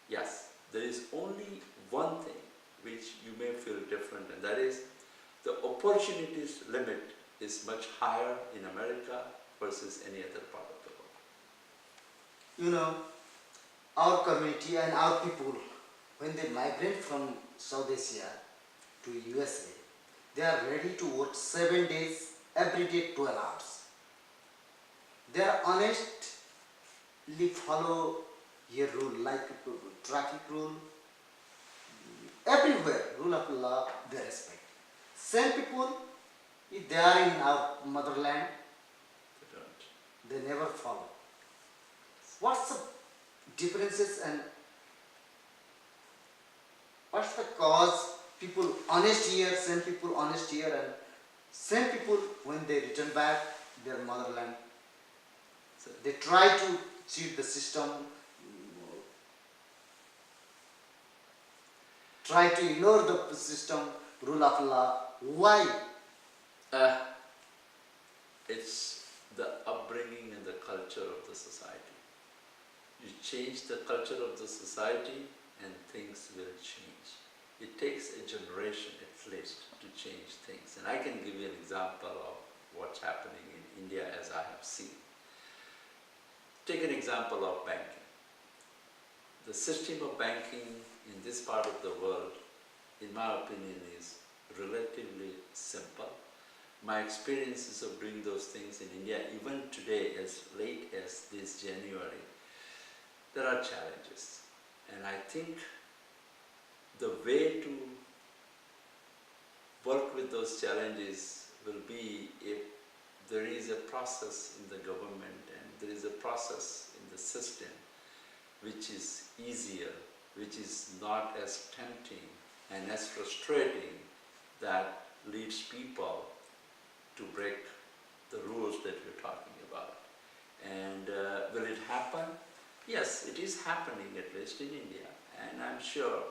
Yes, there is only one thing which you may feel different, and that is the opportunities limit is much higher in America versus any other part of the world. You know, our community and our people, when they migrate from South Asia to USA, they are ready to work 7 days, every day 12 hours. They are honestly follow your rule, like traffic rule, everywhere, rule of law, they respect. Same people, if they are in our motherland, They don't. they never follow. What's the differences and what's the cause? People honest here, same people honest here, and same people when they return back their motherland, So they try to cheat the system, try to ignore the system, rule of law. Why? it's the upbringing and the culture of the society. You change the culture of the society and things will change. It takes a generation at least to change things. And I can give you an example of what's happening in India as I have seen. Take an example of banking. The system of banking in this part of the world, in my opinion, is relatively simple. My experiences of doing those things in India, even today, as late as this January, there are challenges. And I think the way to work with those challenges will be if there is a process in the government and there is a process in the system which is easier, which is not as tempting and as frustrating, that leads people to break the rules that we're talking about. And will it happen? Yes, it is happening, at least in India, and I'm sure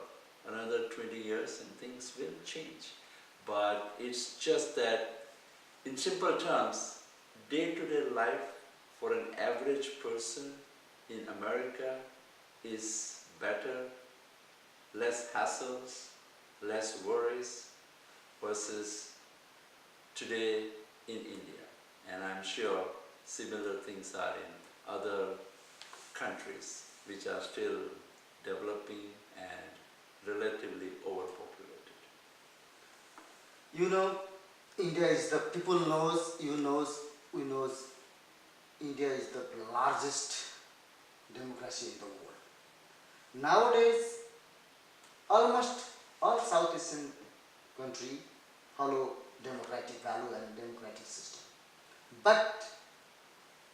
another 20 years and things will change. But it's just that, in simple terms, day-to-day life for an average person in America is better, less hassles, less worries, versus today in India. And I'm sure similar things are in other countries which are still developing and relatively overpopulated. You know, India is the people knows, you knows, we knows, India is the largest democracy in the world. Nowadays, almost all South Asian country follow democratic value and democratic system. But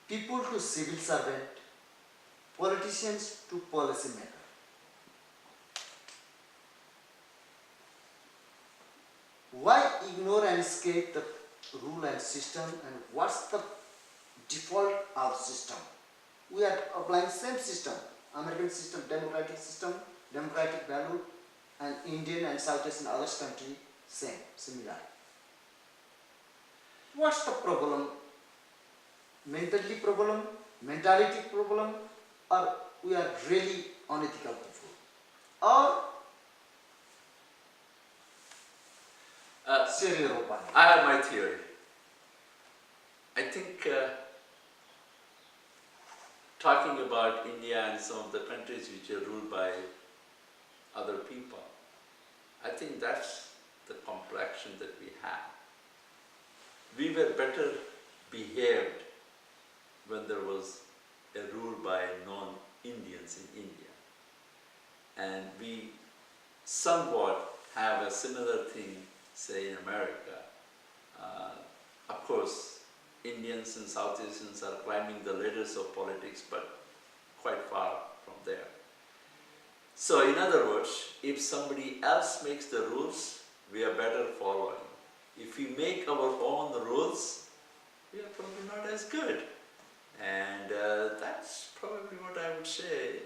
people to civil servant, politicians to policy maker. Why ignore and escape the rule and system, and what's the default our system? We are applying same system, American system, democratic value, and Indian and South Asian others country same, similar. What's the problem? Mentality problem, or we are really unethical people, or share your opinion. I have my theory. I think talking about India and some of the countries which are ruled by other people, I think that's the complexion that we have. We were better behaved when there was a rule by non-Indians in India. And we somewhat have a similar thing, say, in America. Of course, Indians and South Asians are climbing the ladders of politics, but quite far from there. So, in other words, if somebody else makes the rules, we are better following. If we make our own rules, we are probably not as good. And that's probably what I would say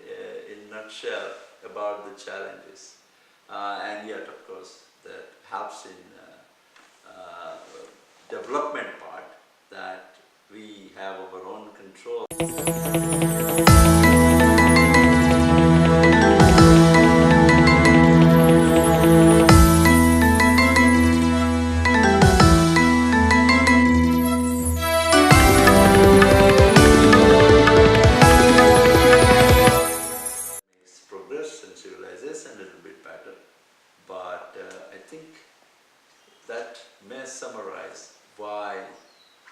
in a nutshell about the challenges. And yet, of course, that helps in development part, that we have our own control. Progress and civilization a little bit better, but I think that may summarize why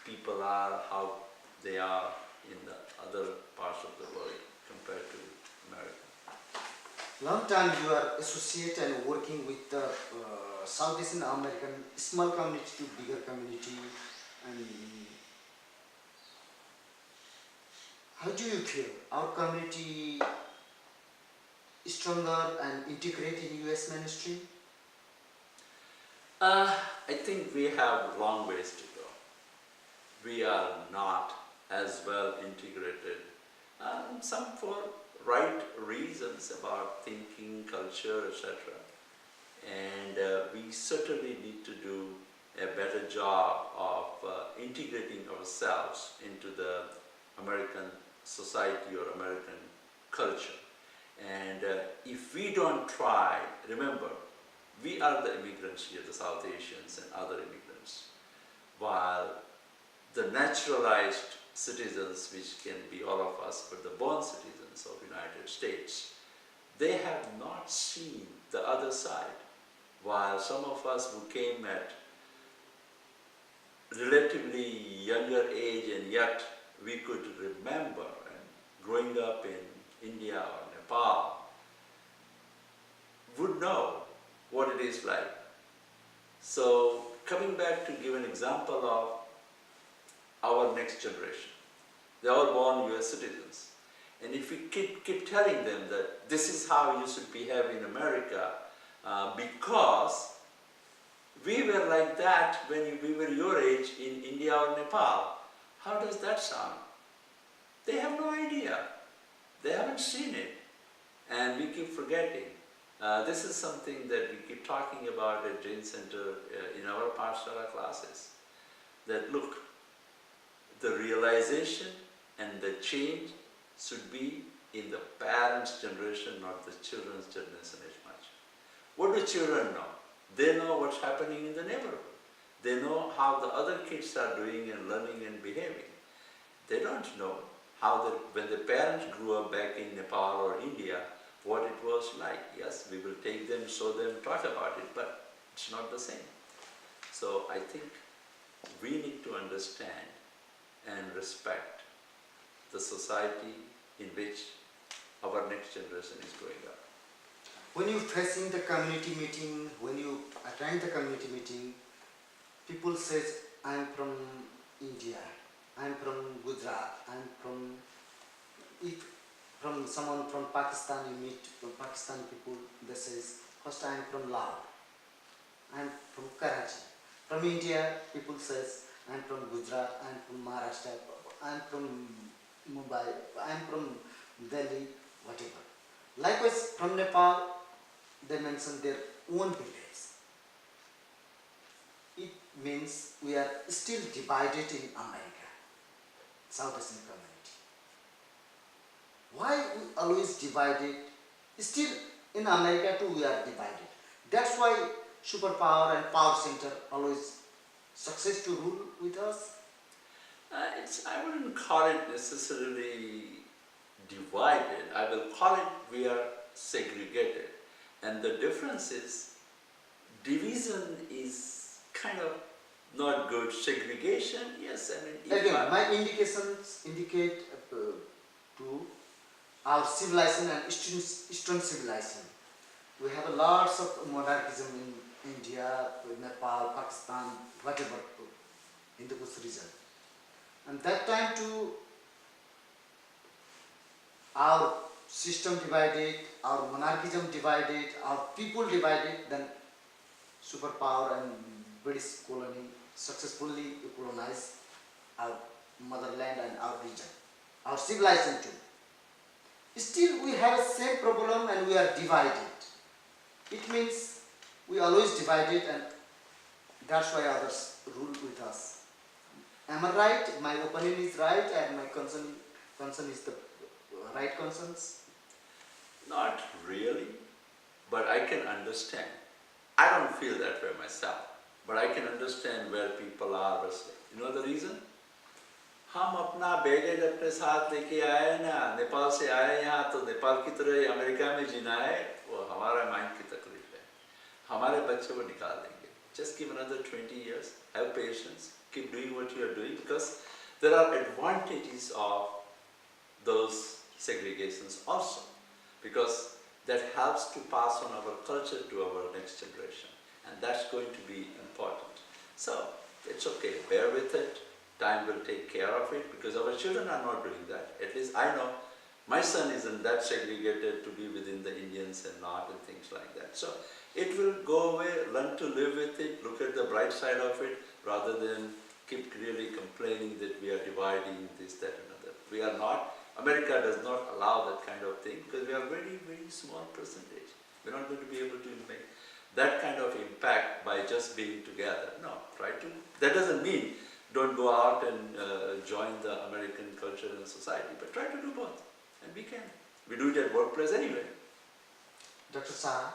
people are how they are in the other parts of the world compared to America. Long time you are associated and working with the South Asian American small community to bigger community, and how do you feel our community is stronger and integrated in US ministry? I think we have long ways to go. We are not as well integrated, some for right reasons about thinking, culture, etc. And we certainly need to do a better job of integrating ourselves into the American society or American culture. And if we don't try, remember, we are the immigrants here, the South Asians and other immigrants, while the naturalized citizens, which can be all of us, but the born citizens of the United States, they have not seen the other side. While some of us who came at relatively younger age and yet we could remember, and growing up in India or Nepal, would know what it is like. So coming back to give an example of our next generation, they're all born US citizens. And if we keep telling them that this is how you should behave in America, because we were like that when we were your age in India or Nepal, how does that sound? They have no idea. They haven't seen it. And we keep forgetting. This is something that we keep talking about at Jain Center in our Pathshala classes. That look, the realization and the change should be in the parents' generation, not the children's generation as much. What do children know? They know what's happening in the neighborhood. They know how the other kids are doing and learning and behaving. They don't know how when the parents grew up back in Nepal or India, what it was like. Yes, we will take them, show them, talk about it, but it's not the same. So I think we need to understand and respect the society in which our next generation is growing up. When you facing the community meeting, when you attend the community meeting, people say, I'm from India, I'm from Gujarat, I'm from, if from someone from Pakistan, you meet from Pakistani people, they say, first I'm from Laos. I am from Karachi. From India, people says I am from Gujarat, I am from Maharashtra, I am from Mumbai, I am from Delhi, whatever. Likewise, from Nepal, they mention their own village. It means we are still divided in America, South Asian community. Why we always divided? Still in America too we are divided. That's why superpower and power center always success to rule with us. I wouldn't call it necessarily divided. I will call it we are segregated. And the difference is division is kind of not good. Segregation, yes. I mean, if Again, my indications indicate to our civilization and Eastern civilization. We have a lots of monarchism in India, Nepal, Pakistan, whatever, in the Kush region. And that time too, our system divided, our monarchism divided, our people divided, then superpower and British colony successfully colonized our motherland and our region, our civilization too. Still we have the same problem and we are divided. It means we always divided and that's why others rule with us. Am I right? My opinion is right and my concern is the right concerns? not really, but I can understand. I don't feel that way myself, but I can understand where people are wrestling. You know the reason? हम अपना baggage अपने साथ लेके आए ना, नेपाल से आए यहाँ, तो नेपाल की तरह अमेरिका में जीना है, वो हमारा माइंड की तकलीफ है. हमारे बच्चे वो निकाल देंगे. Just give another 20 years, have patience, keep doing what you are doing, because there are advantages of those segregations also, because that helps to pass on our culture to our next generation, and that's going to be important. So it's okay, bear with it. Time will take care of it, because our children are not doing that. At least I know my son isn't that segregated to be within the Indians and not, and things like that. So it will go away, learn to live with it, look at the bright side of it, rather than keep really complaining that we are dividing this, that, and other. We are not. America does not allow that kind of thing, because we are very, very small percentage. We're not going to be able to make that kind of impact by just being together. No, try to. That doesn't mean don't go out and join the American culture and society, but try to do both, and we can. We do it at workplace anyway. Dr. Shah,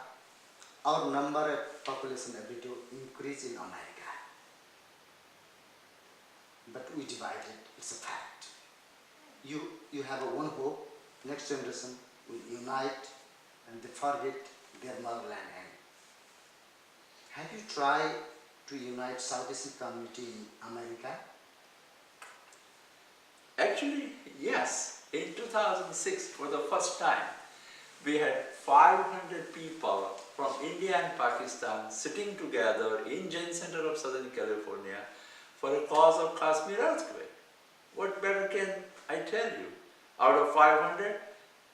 our number of population every day increase in America, but we divided. It's a fact. You have a one hope. Next generation will unite, and they forget their motherland. Have you tried to unite South Asian community in America? Actually, yes. In 2006, for the first time, we had 500 people from India and Pakistan sitting together in Jain Center of Southern California for a cause of Kashmir earthquake. What better can I tell you? Out of 500,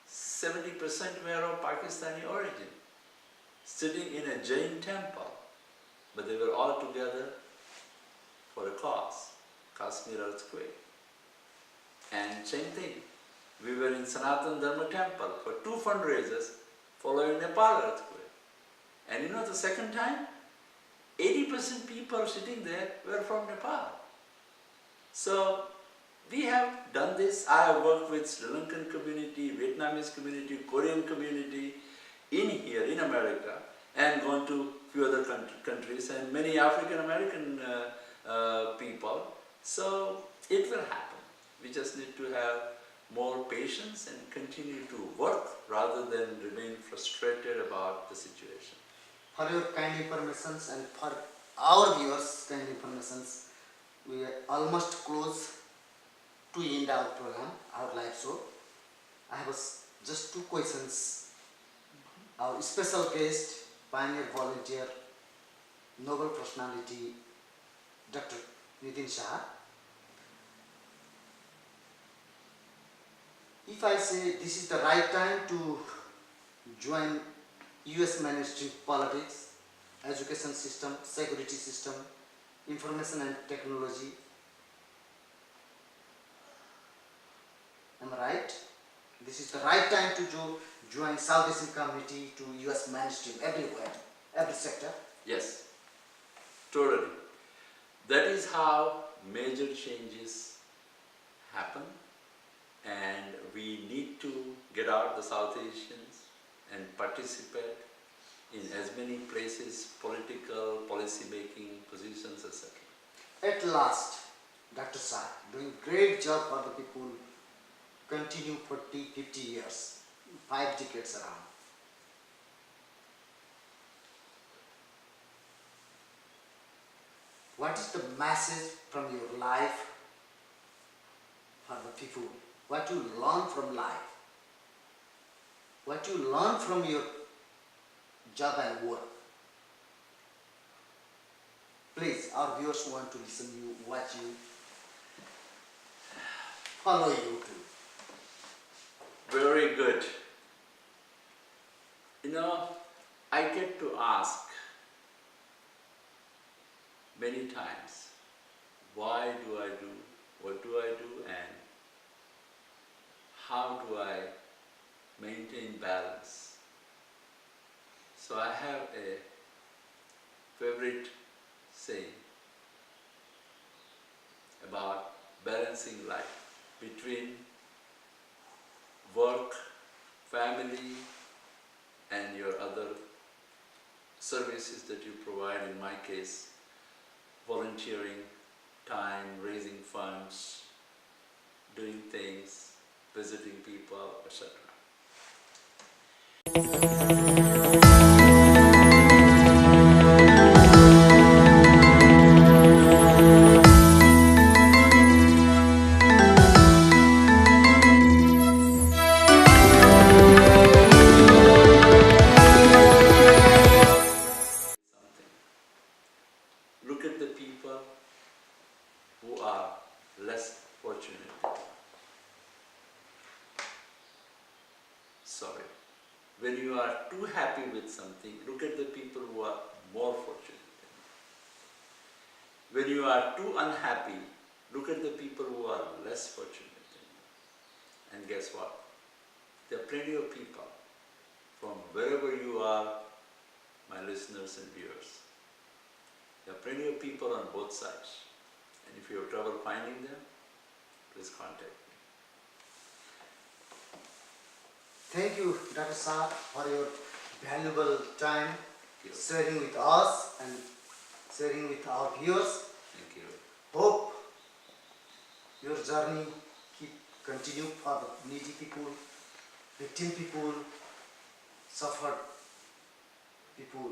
70% were of Pakistani origin, sitting in a Jain temple. But they were all together for a cause, Kashmir earthquake. And same thing, we were in Sanatan Dharma temple for 2 fundraisers following Nepal earthquake. And you know the second time, 80% people sitting there were from Nepal. So we have done this. I have worked with Sri Lankan community, Vietnamese community, Korean community in here in America, and gone to few other countries and many African American people. So it will happen. We just need to have more patience and continue to work rather than remain frustrated about the situation. For your kind informations and for our viewers kind informations, we are almost close to end our program, our live show. I have just 2 questions. Our special guest, pioneer volunteer, Nobel personality, Dr. Nitin Shah. If I say this is the right time to join US mainstream politics, education system, security system, information and technology. Am I right? This is the right time to join South Asian community to US mainstream everywhere, every sector. Yes, totally. That is how major changes happen, and we need to get out the South Asians and participate in as many places, political, policy making positions, etc. At last, Dr. Shah, doing great job for the people, continue 40, 50 years, 5 decades around. What is the message from your life for the people? What you learn from life? What you learn from your job and work? Please, our viewers want to listen you, watch you, follow you too. Very good. You know, I get to ask many times, why do I do, what do I do, and how do I maintain balance? So I have a favorite saying about balancing life between work, family, and your other services that you provide, in my case, volunteering, time, raising funds, doing things, visiting people, etc. Look at the people who are less fortunate. Sorry. When you are too happy with something, look at the people who are more fortunate than you. When you are too unhappy, look at the people who are less fortunate than you. And guess what? There are plenty of people from wherever you are, my listeners and viewers. There are plenty of people on both sides. And if you have trouble finding them, please contact me. Thank you, Dr. Shah, for your valuable time Thank you. sharing with us and sharing with our viewers. Thank you. Hope your journey continue for the needy people, victim people, suffered people,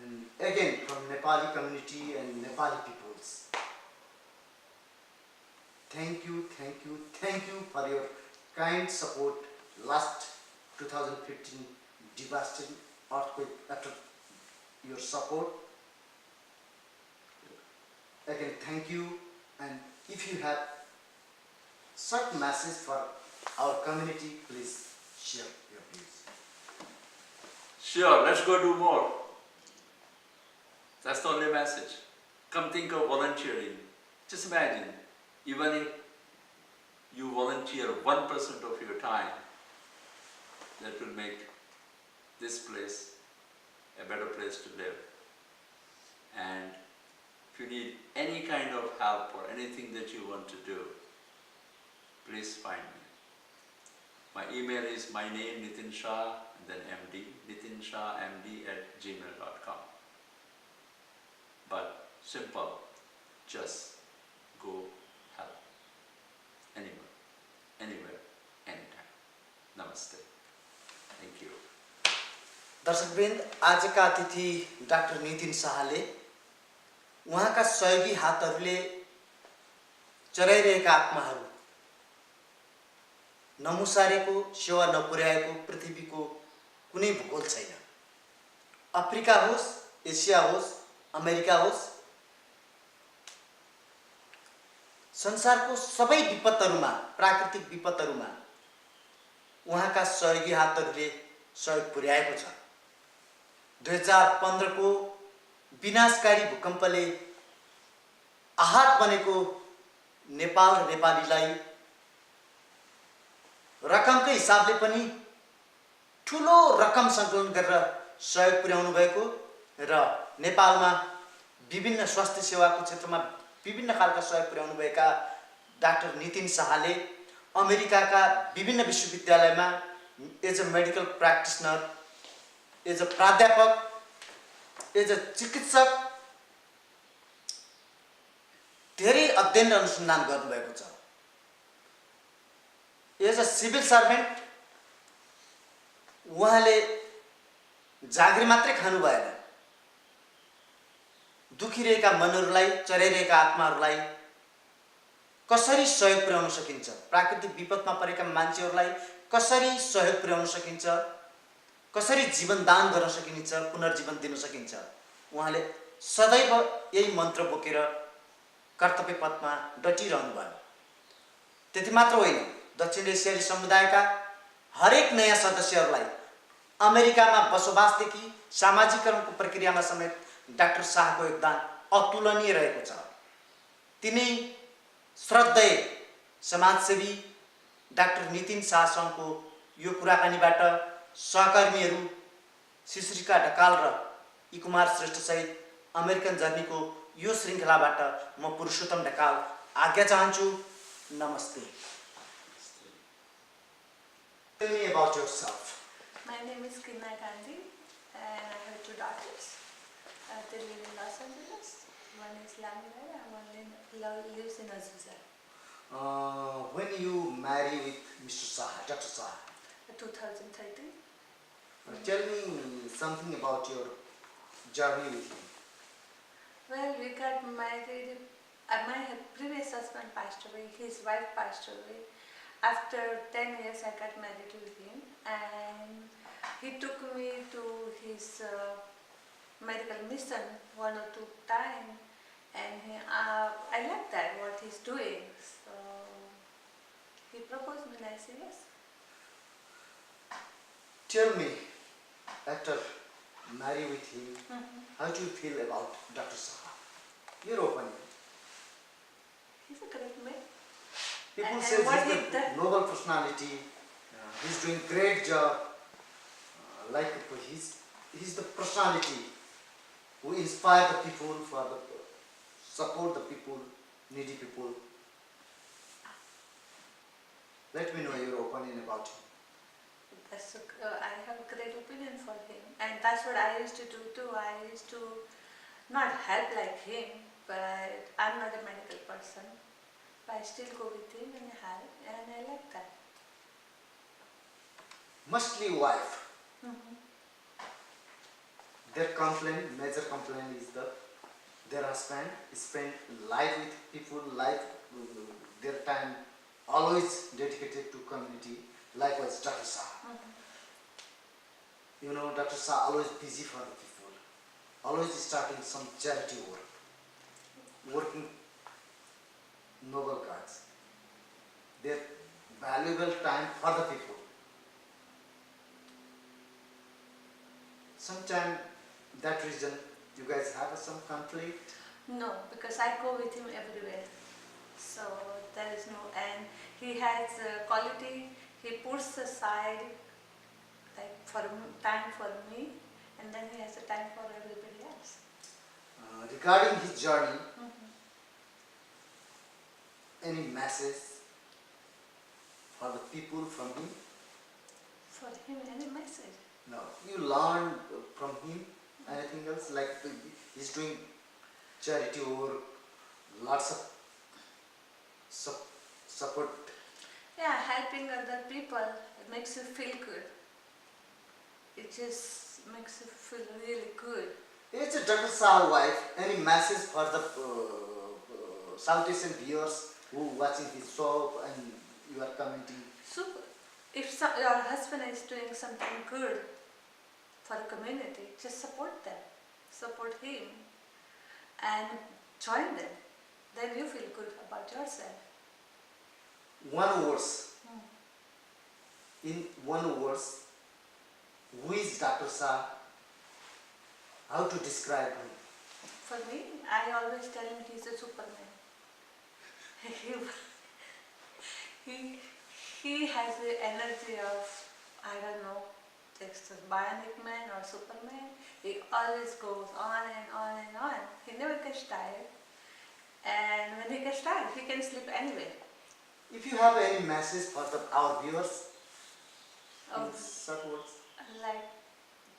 and again from Nepali community and Nepali peoples. Thank you, thank you, thank you for your kind support last 2015 devastating earthquake. After your support, again thank you, and if you have such message for our community, please share your views. Sure, let's go do more. That's the only message. Come think of volunteering. Just imagine, even if you volunteer 1% of your time, that will make this place a better place to live. And if you need any kind of help or anything that you want to do, please find me. My email is my name, Nitin Shah, and then MD, nitinshahmd@gmail.com. But simple, just go help. Anyone, anywhere, anytime. Namaste. Thank you. दर्शकवृन्द, आजका अतिथि doctor Nitin शाहले उहाँका सहयोगी हातहरूले चलाइरहेका आत्माहरू नमुसारेको, सेवा नपुर्याएको पृथ्वीको कुनै भूगोल छैन। अफ्रिका होस्, एसिया होस्, अमेरिका होस्, संसारको सबै विपत्तहरूमा, प्राकृतिक विपत्तहरूमा उहाँका सहयोगी हातहरूले सहयोग पुर्याएको छ। 2015 को विनाशकारी भूकम्पले आहत बनेको नेपाल र नेपालीलाई रकमकै हिसाबले पनि ठुलो रकम सङ्कलन गरेर सहयोग पुर्याउनु भएको र नेपालमा विभिन्न स्वास्थ्य सेवाको क्षेत्रमा विभिन्न खालका सहयोग पुर्याउनु भएका डाक्टर नितिन शाहले अमेरिकाका विभिन्न विश्वविद्यालयमा as a medical practitioner, as a प्राध्यापक, एज अ चिकित्सक धेरै अध्ययन र अनुसन्धान गर्नुभएको छ। एज अ सिभिल सर्भेन्ट उहाँले जागिर मात्रै खानु भएन, दुखिरहेका मनहरूलाई, चराइरहेका आत्माहरूलाई कसरी सहयोग पुर्याउन सकिन्छ, प्राकृतिक विपदमा परेका मान्छेहरूलाई कसरी सहयोग पुर्याउन सकिन्छ, कसरी जीवन दान गर्न सकिन्छ, पुनर्जीवन दिन सकिन्छ, उहाँले सदैव यही मन्त्र बोकेर कर्तव्य पथमा डटिरहनु भयो। त्यति मात्र होइन, दक्षिण एसियाली समुदायका हरेक नयाँ सदस्यहरूलाई अमेरिकामा बसोबासदेखि सामाजिकरणको प्रक्रियामा समेत डाक्टर शाहको योगदान अतुलनीय रहेको छ। तिनै श्रद्धेय समाजसेवी डाक्टर नितिन शाहसँगको यो कुराकानीबाट सहकर्मीहरू शिश्रिका ढकाल र ई कुमार श्रेष्ठ सहित अमेरिकन जर्नीको यो श्रृङ्खलाबाट म पुरुषोत्तम ढकाल आज्ञा चाहन्छु। नमस्ते। Tell me about yourself. My name is Kinna Gandhi and I have 2 daughters. They live in Los Angeles. One is Lamina and one lives in Azusa. When you marry with Mr. Shah, Dr. Shah, 2013. Tell me something about your journey with him. Well, we got married. My previous husband passed away. His wife passed away. After 10 years, I got married with him, and he took me to his medical mission 1 or 2 times, and I like that what he's doing. So he proposed me, and I said yes. Tell me, after marry with him, how do you feel about Dr. Shah? Your opinion. He's a great man. People And say what he's he the done- noble personality. He's doing great job. Like he's the personality who inspire the people for the support the people, needy people. Let me know your opinion about him. I have a great opinion for him, and that's what I used to do too. I used to not help like him, but I'm not a medical person. But I still go with him and help, and I like that. Mostly wife. Their complaint, major complaint is their husband spend life with people, their time always dedicated to community. Likewise, Dr. Shah. You know, Dr. Shah always busy for the people, always starting some charity work, working noble cause. Their valuable time for the people. Sometimes that reason you guys have some conflict. No, because I go with him everywhere, so there is no. And he has quality. He puts aside like time for me, and then he has a time for everybody else. Regarding his journey, any message for the people from him? For him, any message? No. You learn from him anything else? Like he's doing charity work, lots of support. Yeah, helping other people, it makes you feel good. It just makes you feel really good. It's a Dr. Shah wife. Any message for the South Asian viewers who watching his show and your community? Super. If your husband is doing something good for the community, just support them. Support him and join them. Then you feel good about yourself. One verse. In one verse, who is Dr. Shah How to describe him? For me, I always tell him he's a Superman. he, he has the energy of, I don't know, just a bionic man or Superman. He always goes on and on and on. He never gets tired. And when he gets tired, he can sleep anywhere. If you have any message for our viewers, Oh, in short words. like,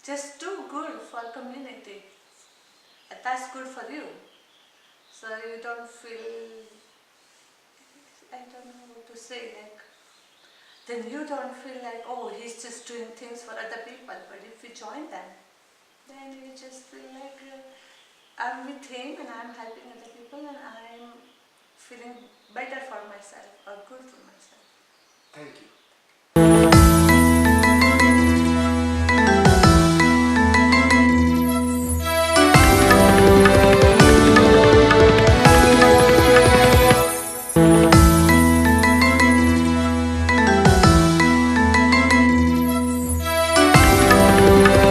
just do good for community. That's good for you. So you don't feel, I don't know what to say, like, then you don't feel like, oh, he's just doing things for other people. But if you join them, then you just feel like I'm with him and I'm helping other people and I'm feeling better for myself or good for myself. Thank you.